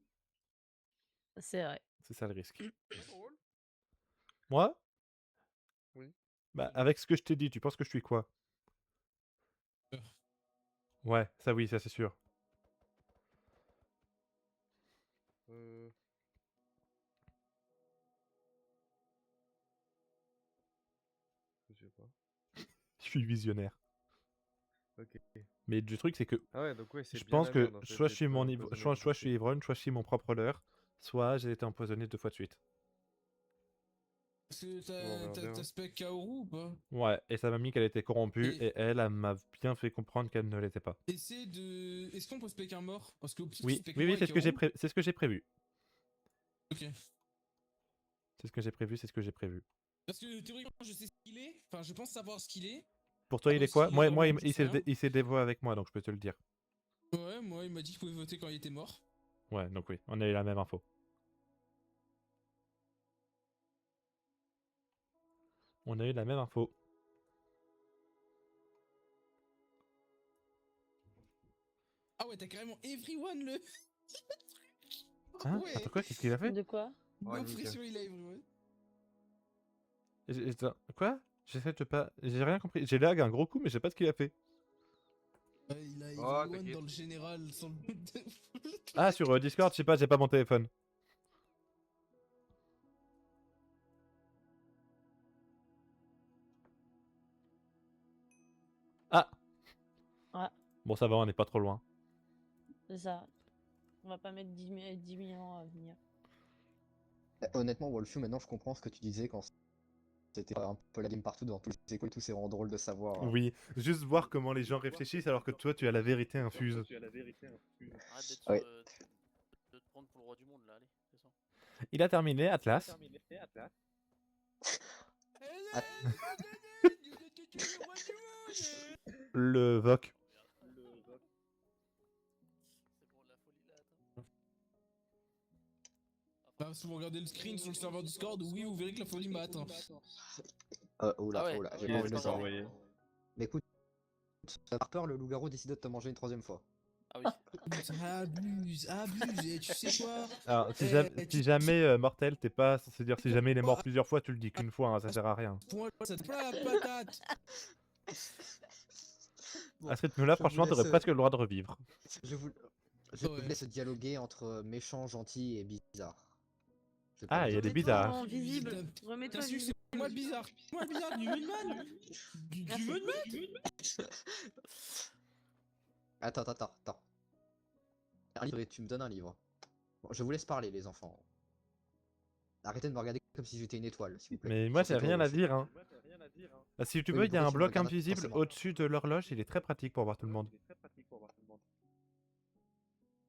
C'est vrai. C'est ça le risque. Moi? Oui. Bah avec ce que je t'ai dit, tu penses que je suis quoi? Ouais, ça oui, ça c'est sûr. Euh... suis visionnaire. Ok. Mais le truc, c'est que Ah ouais, donc ouais, c'est je bien pense la que merde, en fait, soit je suis d'être mon niveau, empoisonné soit, deux fois soit je de suis suite. ivrogne, soit je suis mon propre leurre, soit j'ai été empoisonné 2 fois de suite. Parce que on verra bien. t'as spec Kaoru ou pas? Ouais, et sa mamie qu'elle était corrompue, Et- et elle m'a bien fait comprendre qu'elle ne l'était pas. Essaie de. Est-ce qu'on peut spec un mort? Parce que au pire, tu Oui, spec oui, moi oui, et c'est ce que j'ai Kaoru. c'est ce que j'ai prévu. Ok. C'est ce que j'ai prévu, c'est ce que j'ai prévu. Parce que théoriquement, je sais ce qu'il est. Enfin, je pense savoir ce qu'il est. Pour toi, il est quoi? Aussi, Moi, vraiment, il j'en sais rien. il s'est dévoué avec moi, donc je peux te le dire. Ouais, moi, il m'a dit qu'il pouvait voter quand il était mort. Ouais, donc oui, on a eu la même info. On a eu la même info. Ah ouais, t'as carrément everyone le. Hein? Ouais. Attends, quoi? Qu'est-ce qu'il a fait? De quoi? Ouais, L'impression il a everyone. Quoi? J'essaie de pas. J'ai rien compris. J'ai lag un gros coup, mais je sais pas ce qu'il a fait. Ouais, il a Oh, everyone t'inquiète. dans le général sans le. Ah, sur Discord, je sais pas, j'ai pas mon téléphone. Ah! Ah. Bon, ça va, on n'est pas trop loin. C'est ça. On va pas mettre 10 000 ans à venir. Honnêtement, Wolfiu, maintenant je comprends ce que tu disais quand c'était un peu la game partout dans tous les écoles et tout, c'est vraiment drôle de savoir. Oui, juste voir comment les gens réfléchissent alors que toi, tu as la vérité infuse. Arrête d'être Ouais. de te prendre pour le roi du monde là, allez, descends. Il a terminé, Atlas. Ah. Le VOC. C'est bon, la folie là, attends. Bah, si vous regardez le screen sur le serveur Discord, oui, vous verrez que la folie m'a atteint. Oula, Ah ouais, oula, j'ai Qui pas est-ce envie de que le t'as savoir. envoyé? Mais écoute, par peur, le loup-garou décide de te manger une 3ème fois. Ah oui. Abuse, abuse, et tu sais quoi? Alors, Eh, si jamais Mortel, t'es pas censé dire si jamais il est mort plusieurs fois, tu le dis qu'une fois, hein, ça sert à rien. Pour moi, ça te plaît la patate. Bon, À ce rythme-là, je vous franchement, t'aurais laisse, presque le droit de revivre. Je vous Ouais. laisse dialoguer entre méchant, gentil et bizarre. Je vais Ah, pas il y vous a des dire- bizarres. Non, visible. T'as Remets-toi su, visible. c'est moi le bizarre. Moi le bizarre, du Moonman. Du Merci. Moonman. Attends. Un livre et tu me donnes un livre. Bon, je vous laisse parler, les enfants. Arrêtez de me regarder comme si j'étais une étoile, s'il vous plaît. Mais moi, Ça, j'ai c'est toi, rien à Wolfiu. dire, hein. Ah, si tu Oui, veux, mais il y a pourquoi un tu me bloc regardes invisible intensément au-dessus de l'horloge, il est très pratique pour voir tout le monde.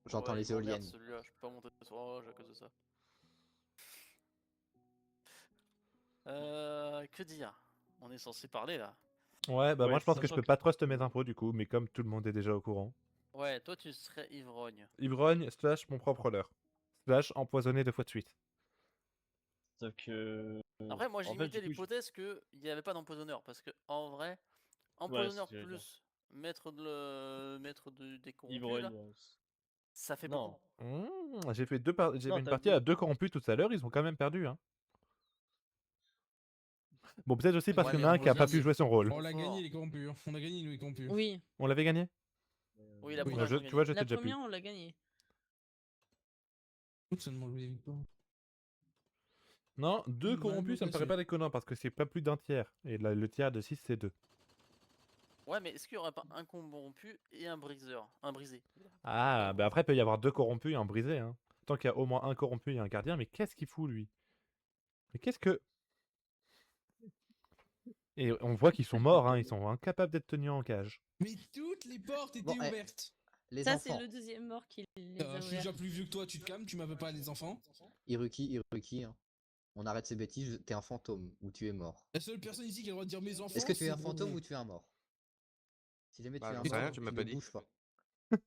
J'entends Ouais, les il m'emmerde, éoliennes. celui-là, je peux pas monter sur l'horloge à cause de ça. Que dire? On est censé parler là. Ouais, bah moi Ouais, je pense que je sachant peux pas trust mes infos du coup, mais comme tout le monde est déjà au courant. Ouais, toi tu serais ivrogne. Ivrogne, slash mon propre leurre. Slash empoisonné 2 fois de suite. Sauf que. Après, moi j'ai en fait, imité du coup, l'hypothèse qu'il n'y avait pas d'empoisonneur. Parce que en vrai, Ouais, empoisonneur c'est ce que j'allais dire. plus maître des corrompus Ivrogne. là, ça fait Non. beaucoup. J'ai fait j'ai Non, fait une t'as partie dit- à 2 corrompus tout à l'heure, ils ont quand même perdu. Hein. Bon, peut-être aussi parce Ouais, qu'il y mais en a un on qui a va pas pu gagner. jouer son rôle. On l'a Fort. gagné les corrompus. On a gagné nous les corrompus. Oui. On l'avait gagné? Oui, la Oui. première, Tu ils ont vois, gagné. je sais La déjà plus. première, on l'a gagnée. Seulement jouer des victoires. Non, 2 Mal corrompus, ça me paraît placé. pas déconnant parce que c'est pas plus d'un tiers. Et le tiers de 6, c'est 2. Ouais, mais est-ce qu'il y aurait pas un corrompu et un briseur? Un brisé. Ah, bah après, il peut y avoir 2 corrompus et un brisé. Hein. Tant qu'il y a au moins un corrompu et un gardien, mais qu'est-ce qu'il fout lui? Mais qu'est-ce que. Et on voit qu'ils sont morts, hein, ils sont incapables d'être tenus en cage. Mais toutes les portes étaient Bon, ouvertes. Les Ça, c'est enfants. le deuxième mort qui les a Je suis déjà ouverts. plus vieux que toi, tu te calmes, tu m'appelles pas les enfants. Iruki, hein. On arrête ces bêtises, t'es un fantôme ou tu es mort. La seule personne ici qui a le droit de dire mes enfants. Est-ce que tu es c'est un fantôme Drogon. ou tu es un mort? Si jamais Bah, tu es un j'en sais mort, rien, tu m'as ne pas dit. bouges pas. Si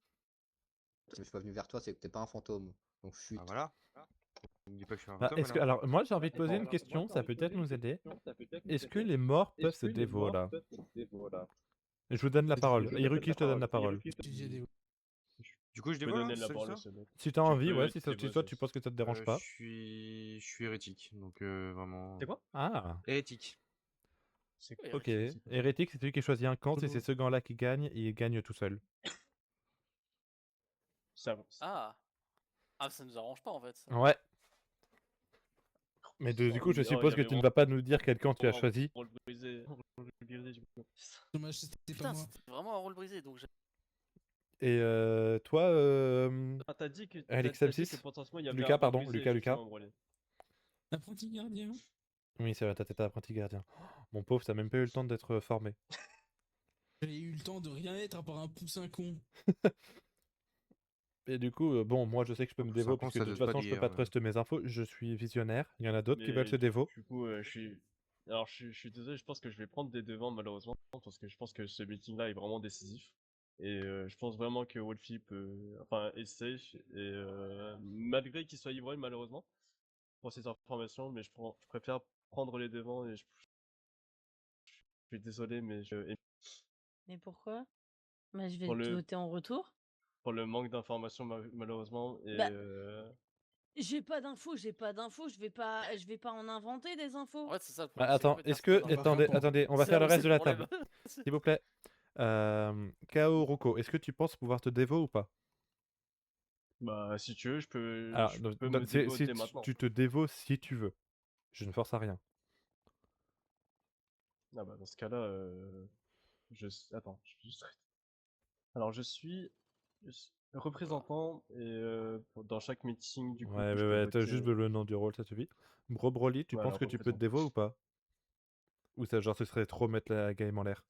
je suis pas venu vers toi, c'est que t'es pas un fantôme. Donc chut. Ah voilà. Ne me dis pas que je suis un Bah, fantôme est-ce que, alors. alors, moi j'ai envie de poser une question, ça peut peut-être nous aider. Est-ce que les morts peuvent se dévorer là? Je vous donne la parole. Iruki, je te donne la parole. J'ai des- Du coup, je Je peux dévoile donner hein, la c'est parole à ça ce mec. Si t'as envie, peux ouais, si, dévoiler toi ça. tu penses que ça te dérange pas. Je suis hérétique, donc vraiment. C'est quoi? Ah, Hérétique. C'est Oui, ok. Hérétique, c'est quoi? Hérétique, c'est celui qui choisit un camp, et c'est ce gant-là qui gagne, il gagne tout seul. Ça, Ah. Ah, ça nous arrange pas en fait. Ça. Ouais. Mais du coup, Oui, je oh, suppose que j'avais tu ne vraiment vas pas nous dire quel camp tu as un choisi. rôle brisé. Rôle brisé, du coup. Dommage, c'était pas Putain, moi. c'était vraiment un rôle brisé, donc Et toi, Ah, t'as dit que Alex t'as dit que Sepsis potentiellement il y avait un Lucas, rôle pardon, brisé, Lucas. justement, Broly. Apprenti gardien. Oui, c'est vrai, t'étais apprenti gardien. Mon pauvre, t'as même pas eu le temps d'être formé. J'ai eu le temps de rien être à part un poussin con. Et du coup, bon, moi je sais que je peux me Après, dévo, 5 ans, puisque ça de toute doit pas façon, je peux lier. pas trust mes infos. Je suis visionnaire. Il y en a d'autres qui veulent Mais se dévo. du coup, je suis. Alors, je suis désolé, je pense que je vais prendre des devants, malheureusement, parce que je pense que ce meeting-là est vraiment décisif. Et je pense vraiment que Wolfie peut. Enfin, est safe. Et malgré qu'il soit ivrogne, malheureusement, pour ces informations, mais je préfère prendre les devants et je suis désolé, mais Mais pourquoi? Bah, je vais pour te le, voter en retour. pour le manque d'informations, malheureusement. Et Bah, j'ai pas d'infos, je vais pas en inventer des infos. En fait, c'est ça le Bah, problème, c'est qu'en attends, fait, est-ce personne que. n'a On va d'infos. faire pour. Attendez, on va C'est faire là le où c'est reste de le la problème. table. S'il vous plaît. Kao Roko, est-ce que tu penses pouvoir te dévo ou pas? bah, si tu veux, Alors, je peux me dévoter si maintenant. tu te dévo si tu veux. Je ne force à rien. Ah bah, dans ce cas-là, attends, alors, je suis représentant et dans chaque meeting, du coup, Ouais, je ouais, peux ouais, t'as voter. juste le nom du rôle, ça suffit. Bro Broly, tu Voilà, penses que tu peux te représentant. dévo ou pas? Ou ça, genre, ce serait trop mettre la game en l'air?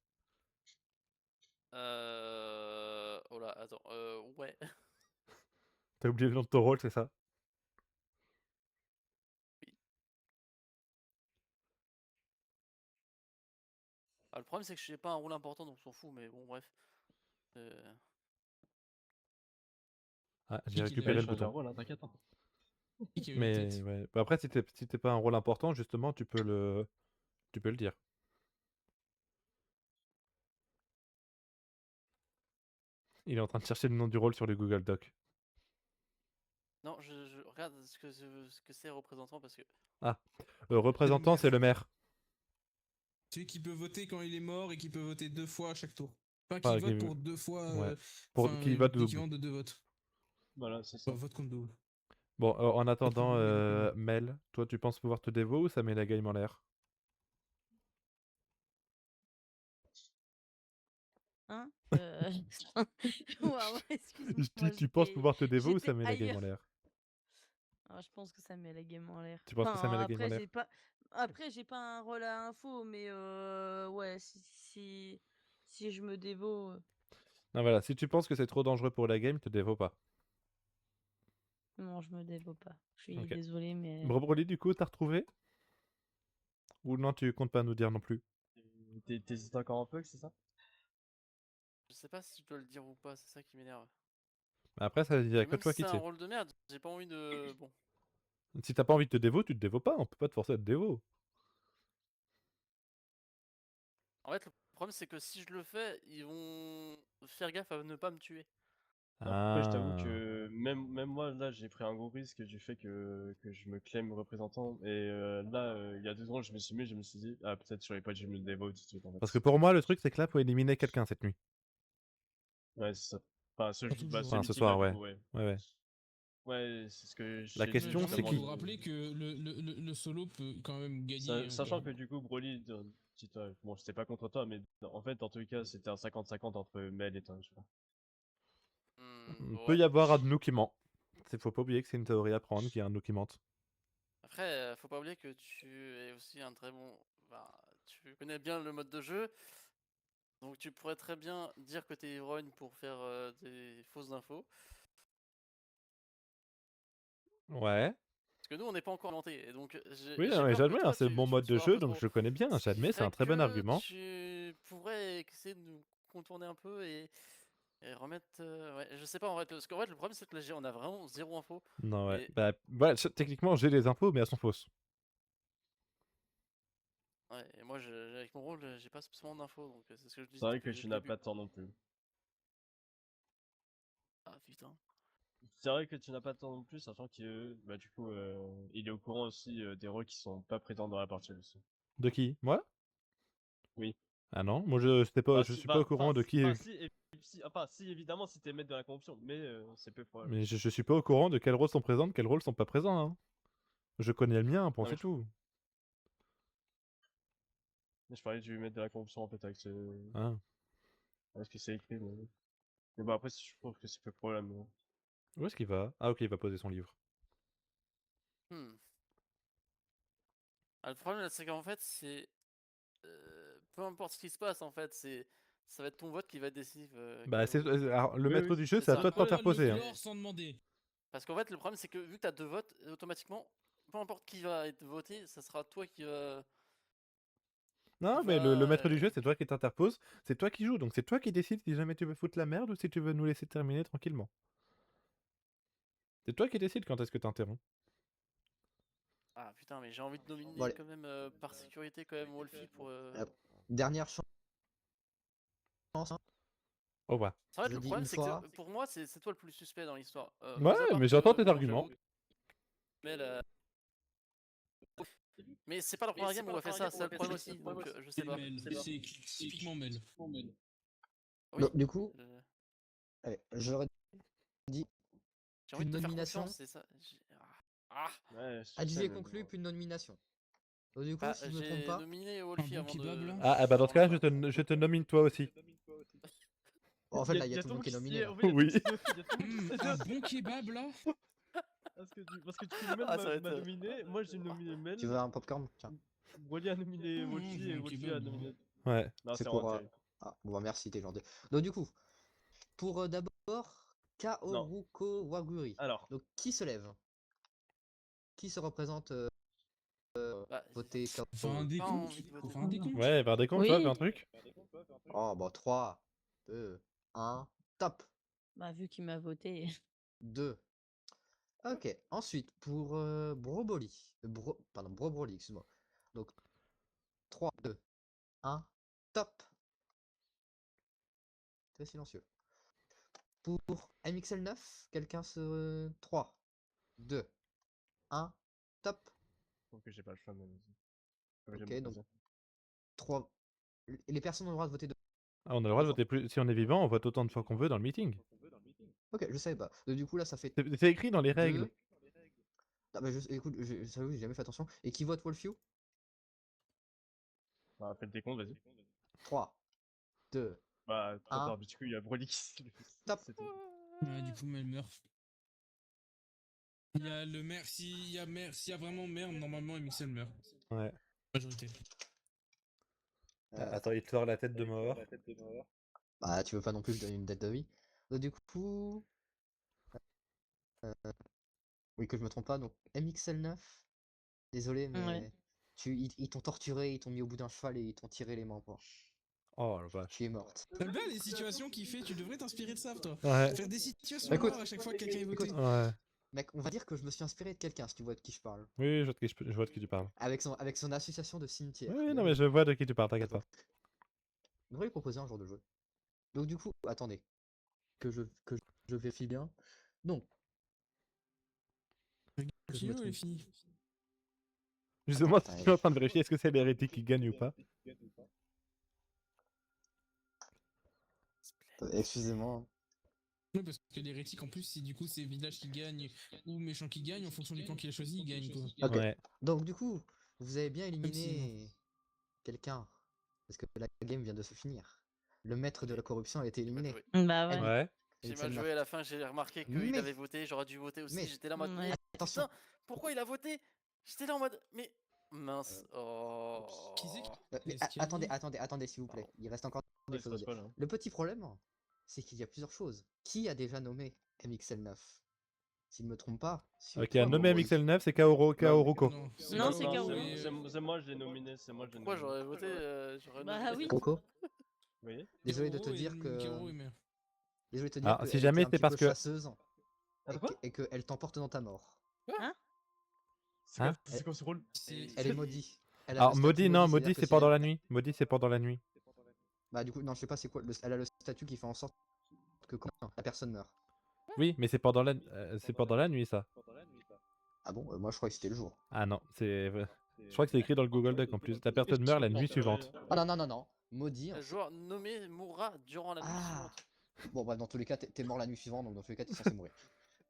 Oh là, attends, ouais. T'as oublié le nom de ton rôle, c'est ça? Oui. Ah, le problème, c'est que je n'ai pas un rôle important, donc on s'en fout, mais bon, bref. Ah, j'ai Qui l'a récupéré Ouais, le eu change un bouton. rôle, hein, t'inquiète. Hein. Qui a eu la Mais tête? ouais. Bah, après, si t'es pas un rôle important, justement, tu peux le dire. Il est en train de chercher le nom du rôle sur le Google Doc. Non, je regarde ce que c'est représentant parce que. Représentant, c'est le maire. Celui qui peut voter quand il est mort et qui peut voter 2 fois à chaque tour. Enfin, qui Enfin, vote pour 2 fois. ouais. Enfin, Qui vote double. l'équivalent de 2 votes. Voilà, c'est ça. Enfin, vote contre double. Bon, en attendant, double, mais non plus. Mel, toi, tu penses pouvoir te dévo ou ça met la game en l'air? Hein? Waouh, Je excuse-moi, dis, tu penses pouvoir te dévo ou ça j'étais met la game en ailleurs. l'air? Ah, je pense que ça met la game en l'air. Tu penses que ça met Enfin, la game en l'air? après, j'ai pas un rôle à info, mais ouais, si je me dévo. Non, voilà, si tu penses que c'est trop dangereux pour la game, te dévo pas. Non, je me dévo pas. Je suis Ok. désolée, mais. Bro Broly, du coup, t'as retrouvé? Ou non, tu comptes pas nous dire non plus? T'hésites encore un peu, c'est ça? Je sais pas si je dois le dire ou pas, c'est ça qui m'énerve. Après, ça, y a que Même toi si qui c'est un sais. rôle de merde, j'ai pas envie de. Bon. Si t'as pas envie de te dévo, tu te dévo pas. On peut pas te forcer à te dévo. En fait, le problème, c'est que si je le fais, ils vont faire gaffe à ne pas me tuer. Après, je t'avoue Ah. que même moi, là, j'ai pris un gros risque du fait que je me claim représentant. Et là, il y a 2 ans, je me suis mis, je me suis dit, ah, peut-être j'aurais pas dû me dévote tout de suite, en Parce que fait. pour moi, le truc, c'est que là, faut éliminer quelqu'un cette nuit. Ouais, c'est ça. Enfin, Pas toujours. ce Enfin, ce meeting-là, soir, du ouais. coup, ouais. Ouais, ouais. Ouais, c'est ce que La j'ai question, Je me c'est permets de qui? vous rappeler que le solo peut quand même gagner. Sachant que du coup, Broly, dis-toi, bon, c'était pas contre toi, mais en fait, dans tous les cas, c'était un 50-50 entre Mel et toi, je crois. Peut Ouais. y avoir un de nous qui ment. Faut pas oublier que c'est une théorie à prendre, qu'il y a un de nous qui mente. Après, faut pas oublier que tu es aussi un très bon. Bah, tu connais bien le mode de jeu. Donc tu pourrais très bien dire que t'es ivrogne pour faire des fausses infos. Ouais. Parce que nous, on n'est pas encore inventé. Et donc, Oui, j'ai non, mais peur que j'admets, hein, toi, c'est mon tu mode te de sois un jeu, peu donc trop. je le connais bien. Ce qui J'admets, c'est un ferait très bon que argument. tu pourrais essayer de nous contourner un peu et remettre. Ouais, je sais pas en vrai. Parce qu'en fait, le problème, c'est que là, on a vraiment zéro info. Non, ouais. Et, Bah, voilà, techniquement, j'ai les infos, mais elles sont fausses. ouais, et moi, avec mon rôle, j'ai pas spécialement d'infos. Donc, c'est ce que je dis C'est vrai que depuis tu le n'as début. pas de temps non plus. Ah putain. C'est vrai que tu n'as pas de temps non plus, sachant que, bah, du coup, il est au courant aussi des rôles qui sont pas présents dans la partie aussi. De qui? Moi? Oui. Ah non, moi je suis pas au courant de qui. Si, évidemment, si t'es maître de la corruption, mais c'est peu probable. Mais je suis pas au courant de quels rôles sont présents, de quels rôles sont pas présents. Hein. Je connais le mien, point, mais c'est je- tout. Mais je parlais de lui mettre de la corruption en fait Hein. avec ce que c'est écrit. Mais bon, après, je trouve que c'est pas le problème. Où est-ce qu'il va? Ah, ok, il va poser son livre. Hmm. Ah, le problème, là, c'est qu'en fait, c'est. Peu importe ce qui se passe, en fait, ça va être ton vote qui va être décisif. Bah, alors, le Oui, maître oui, du jeu, c'est c'est à ça. toi de Voilà, t'interposer. le Hein. clore sans demander. Parce qu'en fait, le problème, c'est que vu que tu as 2 votes, automatiquement, peu importe qui va être voté, ça sera toi qui va. Non, Il mais le va, maître du jeu, c'est toi qui t'interpose, c'est toi qui joues, donc c'est toi qui décides si jamais tu veux foutre la merde ou si tu veux nous laisser terminer tranquillement. C'est toi qui décides quand est-ce que t'interromps. Ah putain, mais j'ai envie de nominer Bon, allez. quand même, par sécurité, quand même, Wolfie pour. Dernière chance. Hein. Au revoir. En fait, Je le dis problème, une c'est fois. que pour moi, c'est toi le plus suspect dans l'histoire. Ouais, mais j'entends tes arguments. Mais c'est pas la première game où on a fait ça, c'est le problème aussi, donc je sais pas. C'est typiquement Mel. Oui, Donc, du coup, euh, allez, j'aurais dit j'ai envie de une te faire nomination. confiance, c'est ça. Ah, Ouais, je Adjugé sais, et mais conclu, bon. puis une nomination. Donc, du coup, bah, si je me trompe j'ai pas, nominé Wolfie bon avant kebab, de. là Ah, bah dans ce cas-là, je te nomine toi aussi. en fait, là, il y a tout le monde qui est nominé. Là. Oui. Un bon kebab, là. Parce que Chilmel Ah, ça va être, m'a nominé, moi j'ai nominé Mel, Tu veux un popcorn? Tiens. Wally a nominé Mmh, Wolfie je veux et un Wolfie kebab, a nominé. Ouais. Non, C'est c'est pour. vraiment terrible. Ah, bon, bah, merci, t'es gentil. Donc, du coup, pour d'abord, Kaoruko Waguri. Alors, Donc, qui se lève? Qui se représente Bah, voter Faut Kaoru? faire un pas décompte. envie de Faut voter. faire un décompte. Ouais, vers des comptes, tu vois, Oui. vers un truc. Oh, bah, 3, 2, 1, top! Bah, vu qu'il m'a voté. 2. Ok, ensuite, pour Broboli. Pardon, Brobroli, excuse-moi. Donc, 3, 2, 1, top! Très silencieux. Pour MXL9, quelqu'un se. 3, 2, 1, top! donc j'ai pas le choix, mais vas-y. Comme j'aime Ok, beaucoup donc ça. 3. Les personnes ont le droit de voter deux Ah, on a le droit de fois. voter plus. Si on est vivant, on vote autant de fois qu'on veut dans le meeting. Ok, je savais pas. Donc, du coup, là, ça fait C'est écrit dans les 2. règles. Ah, bah, écoute, ça, j'ai jamais fait attention. Et qui vote Wolfew? Bah, faites des comptes, vas-y. 3, 2, Bah, trop Ah. tard, du coup, il y a Broly qui top! c'est tout. Ouais, du coup, Mel meurt. Il y a le maire, s'il y a vraiment maire, normalement, Mixel meurt. Ouais. Majorité. Attends, il te sort la tête de mort. Bah, tu veux pas non plus que je donne une date de vie. Donc, du coup. Oui, que je me trompe pas. Donc, MXL9. Désolé, mais. Ouais. Ils t'ont torturé, ils t'ont mis au bout d'un cheval et ils t'ont tiré les mains, quoi. Oh la vache. Tu es morte. T'aimes bien les situations qu'il fait, tu devrais t'inspirer de ça, toi. Ouais. Faire des situations Bah, écoute, noires à chaque fois que quelqu'un est voté. écoute. Ouais. Mec, on va dire que je me suis inspiré de quelqu'un, si tu vois de qui je parle. Oui, je vois de qui tu parles. Avec son association de cimetière. Oui, non, mais je vois de qui tu parles, t'inquiète pas. On devrait lui proposer un jour de jeu. Donc, du coup, attendez. Que je vérifie bien. Non. Continue, les filles. Justement, Attends, je suis en train de vérifier est-ce que c'est l'hérétique qui gagne ou pas. Excusez-moi. Oui, parce que l'hérétique, en plus, si du coup c'est village qui gagne ou méchant qui gagne, en fonction du camp qu'il a choisi, il gagne, quoi. Ok. Ouais. Donc, du coup, vous avez bien si éliminé quelqu'un. Parce que la game vient de se finir. Le maître de la corruption a été éliminé. Bah ouais. Ouais. J'ai Avec mal celle-là. joué à la fin, j'ai remarqué qu'il Mais- avait voté, j'aurais dû voter aussi, mais- j'étais là en mode, Ouais. mais Attention. putain, pourquoi il a voté? J'étais là en mode, mais mince, oh. Qui c'est qui- Mais L'escalier. attendez, s'il vous plaît. Il reste encore des Ouais, il se choses à passe dire. pas là. Le petit problème, c'est qu'il y a plusieurs choses. Qui a déjà nommé MXL9? S'il ne me trompe pas. Ok, toi, un nommé Broboli. MXL9, c'est Kaoruko. Non, Non, c'est Non, Caro. c'est moi, je l'ai nominé, c'est moi, je l'ai Pourquoi nominé. j'aurais voté j'aurais Bah nominé- oui. Coco, Vous voyez? désolé de te Kero dire que. Kero est maire. Désolé de te dire Alors, que si elle jamais était un c'est petit parce peu que- chasseuse et qu'elle t'emporte dans ta mort. C'est quoi, Hein c'est quoi ce rôle? Elle est maudite. Elle a Alors, le statut maudit, non, c'est-à-dire maudit, que c'est si pendant elle- la nuit. Maudit, c'est pendant la nuit. Bah du coup, non, je sais pas c'est quoi. Elle a le statut qui fait en sorte que quand la personne meurt. Oui, mais c'est pendant la nuit, ça. Ah bon, moi je crois que c'était le jour. Ah non, c'est. Je crois que c'est écrit dans le Google Doc en plus. La personne meurt la nuit suivante. Ah non. Maudit. Un joueur nommé mourra durant la nuit Ah. suivante. Bon, bah dans tous les cas, t'es mort la nuit suivante, donc dans tous les cas, t'es censé mourir.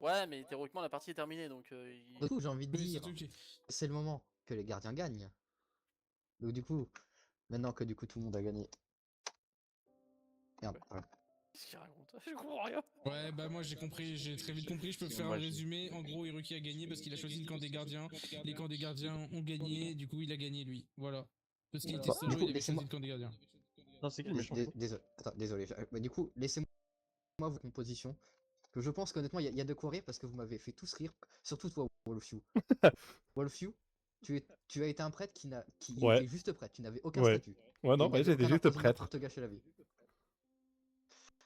Ouais, mais théoriquement, la partie est terminée, donc Du coup, j'ai envie de Oui, dire, surtout que- c'est le moment que les gardiens gagnent. Donc du coup, maintenant que du coup tout le monde a gagné. Merde, voilà. Qu'est-ce qu'il raconte? Je comprends rien. Ouais, bah moi j'ai compris, j'ai très vite compris. Je peux faire un résumé. En gros, Hiruki a gagné parce qu'il a choisi le camp des gardiens. Les camps des gardiens ont gagné, du coup il a gagné lui. Voilà. Parce qu'il était Bon, solo, du coup, il avait choisi laissez-moi. le camp des gardiens. Non, c'est qui le méchant? Désolé, attends, désolé. Bah, du coup, laissez-moi vos compositions. Que je pense qu'honnêtement, il y a de quoi rire parce que vous m'avez fait tous rire. Surtout toi, Wolfew. Wolfew, tu as été un prêtre qui Ouais. était juste prêtre. Tu n'avais aucun Ouais. statut. Ouais, Et non, il n'y ouais, avait j'étais aucun juste imprisonnement prêtre. pour te gâcher la vie.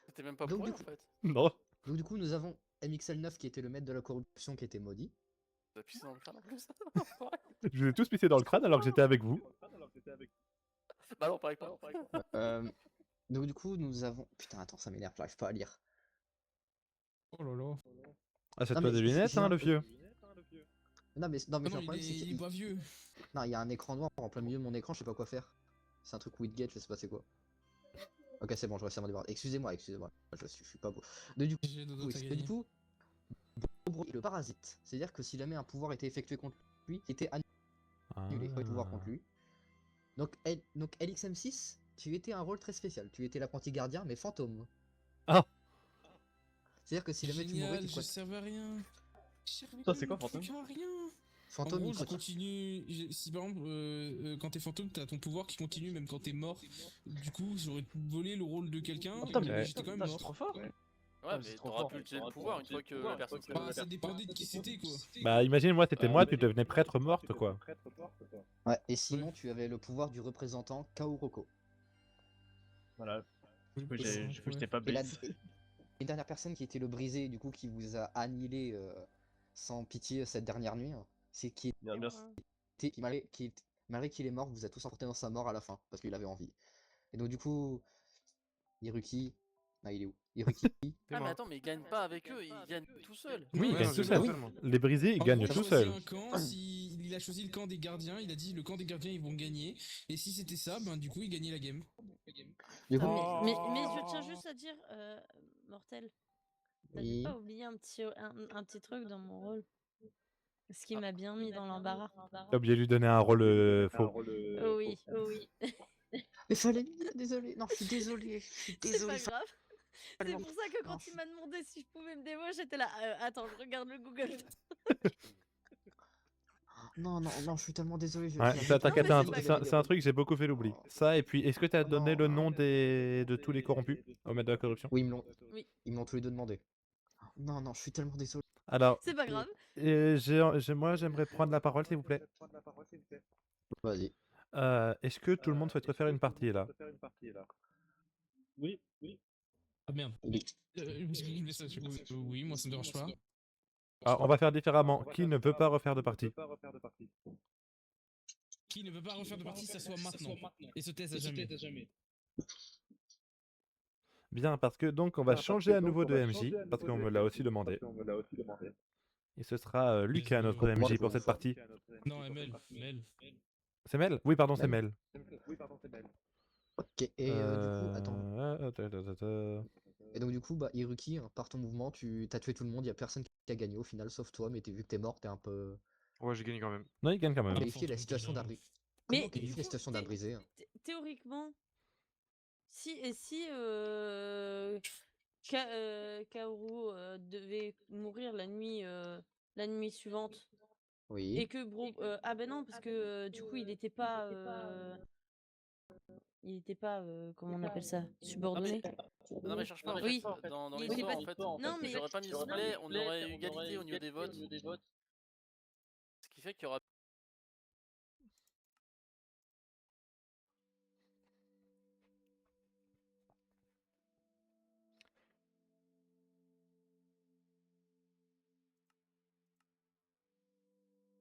C'était même pas Donc, pour du rien, en coup- fait. Non. Donc du coup, nous avons MXL9 qui était le maître de la corruption qui était maudit. Ça a pissé dans le crâne en plus. Je vous ai tous pissé dans le crâne alors que j'étais avec vous. Bah non, pareil pas. Donc du coup, nous avons... Putain, attends, ça m'énerve, j'arrive pas à lire. Oh là là. Ah, c'est Non, toi mais des lunettes, j'ai hein, un- le vieux. Non, mais Ah j'ai non, un problème, c'est il est qu'il pas vieux. non, il y a un écran noir en plein milieu de mon écran, je sais pas quoi faire. C'est un truc Widget, je sais pas c'est quoi. Ok, c'est bon, je réussis à m'en débarrasser. Excusez-moi, je suis pas beau. Du coup, J'ai dodo, t'as du gagné. coup, Bobro est le parasite. C'est-à-dire que si jamais un pouvoir était effectué contre lui, il était annulé. Pas de pouvoir contre lui. Donc LXM6, tu étais un rôle très spécial. Tu étais l'apprenti gardien, mais fantôme. Ah. C'est-à-dire que si jamais tu mourais, Génial, tu je quoi servais à rien. Je servais Ça, c'est pas quoi, mon truc fantôme à rien. En Fantôme, gros, il je croit- continue. Si par exemple, quand t'es fantôme, t'as ton pouvoir qui continue même quand t'es mort. Du coup, j'aurais pu voler le rôle de quelqu'un. Oh, putain, mais mais- j'étais quand même putain, c'est mort. trop fort! Ouais, mais t'auras pu utiliser le pouvoir une fois que la personne serait Bah, morte. ça dépendait de qui c'était, quoi. Bah, imagine, moi, c'était moi, tu devenais prêtre morte, quoi. Ouais, et sinon, tu avais le pouvoir du représentant Kaoroko. Voilà. Du coup, Ouais. j'étais pas Et la bête. une dernière personne qui était le brisé, du coup, qui vous a annihilé sans pitié cette dernière nuit, hein, c'est qui Bien, merci. était, malgré qu'il est mort, vous a tous emporté dans sa mort à la fin, parce qu'il avait envie. Et donc, du coup, Hiruki. Ah, il est où? Hiruki. Ah, mais attends, mais ils gagnent pas avec eux, ils gagnent tout seuls. Oui, ils Ouais, gagnent non, tout je- seuls. oui. Les brisés, ils En gagnent gros, tout il a choisi seuls. un camp, il a choisi le camp des gardiens, il a dit le camp des gardiens ils vont gagner, et si c'était ça, ben du coup il gagnait la game. Du coup, Mais je tiens juste à dire, Mortel, t'avais oui. pas oublié un petit truc dans mon rôle? Ce qui m'a bien mis dans l'embarras. T'as oublié de lui donner un rôle faux. Oh oui, oh oui. Mais fallait me dire, désolé. Non, je suis désolé. Je suis C'est désolé. pas grave. C'est fallait pour ça que quand Non, il m'a demandé si je pouvais me dévouer, j'étais là. Attends, je regarde le Google. Non, non, non, je suis tellement désolé. Ouais, ça, t'inquiète, mais c'est un, c'est pas c'est un- grave. c'est un truc que j'ai beaucoup fait l'oubli. Ça, et puis, est-ce que t'as donné le nom de tous les corrompus au maître de la corruption? Oui, ils me l'ont Oui. ils me l'ont tous les deux demandé. Non, non, je suis tellement désolé. Alors, C'est pas grave. moi, j'aimerais prendre la parole, s'il vous plaît. Vas-y. Est-ce que tout le monde souhaite refaire une partie, là? Oui. Ah merde. Oui. Oui, moi ça me dérange pas. Alors, on va faire différemment. Qui ne veut pas refaire de partie? Qui ne veut pas refaire de partie, ça soit maintenant. Et se taise à jamais. Bien, parce que donc, on va changer à nouveau de MJ, parce qu'on me l'a aussi demandé. Et ce sera Lucas, notre Moi, MJ, pour cette partie. Non, ML. C'est Mel? Oui, pardon, c'est Mel. Ok, et du coup, attends. Et donc, du coup, bah, Hiruki, hein, par ton mouvement, tu as tué tout le monde. Il y a personne qui a gagné au final, sauf toi. Mais vu que t'es mort, t'es un peu. Ouais, j'ai gagné quand même. Non, il gagne quand même. Qualifié la situation d'un brisé. Mais Comment qualifier la situation d'un brisé? Théoriquement, si Kaoru devait mourir la nuit suivante, Oui. et que ah ben non, parce que du coup il était pas comment on appelle ça, subordonné. Non, mais cherche pas, en Oui. fait, dans Il l'histoire, était en pas- fait, non, mais- j'aurais pas mis soufflet, on aurait eu égalité au niveau des votes. Ce qui fait qu'il y aura.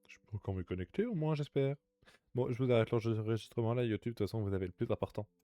Je peux encore me connecter au moins, j'espère. Bon, je vous arrête l'enregistrement là, YouTube, de toute façon, vous avez le plus important.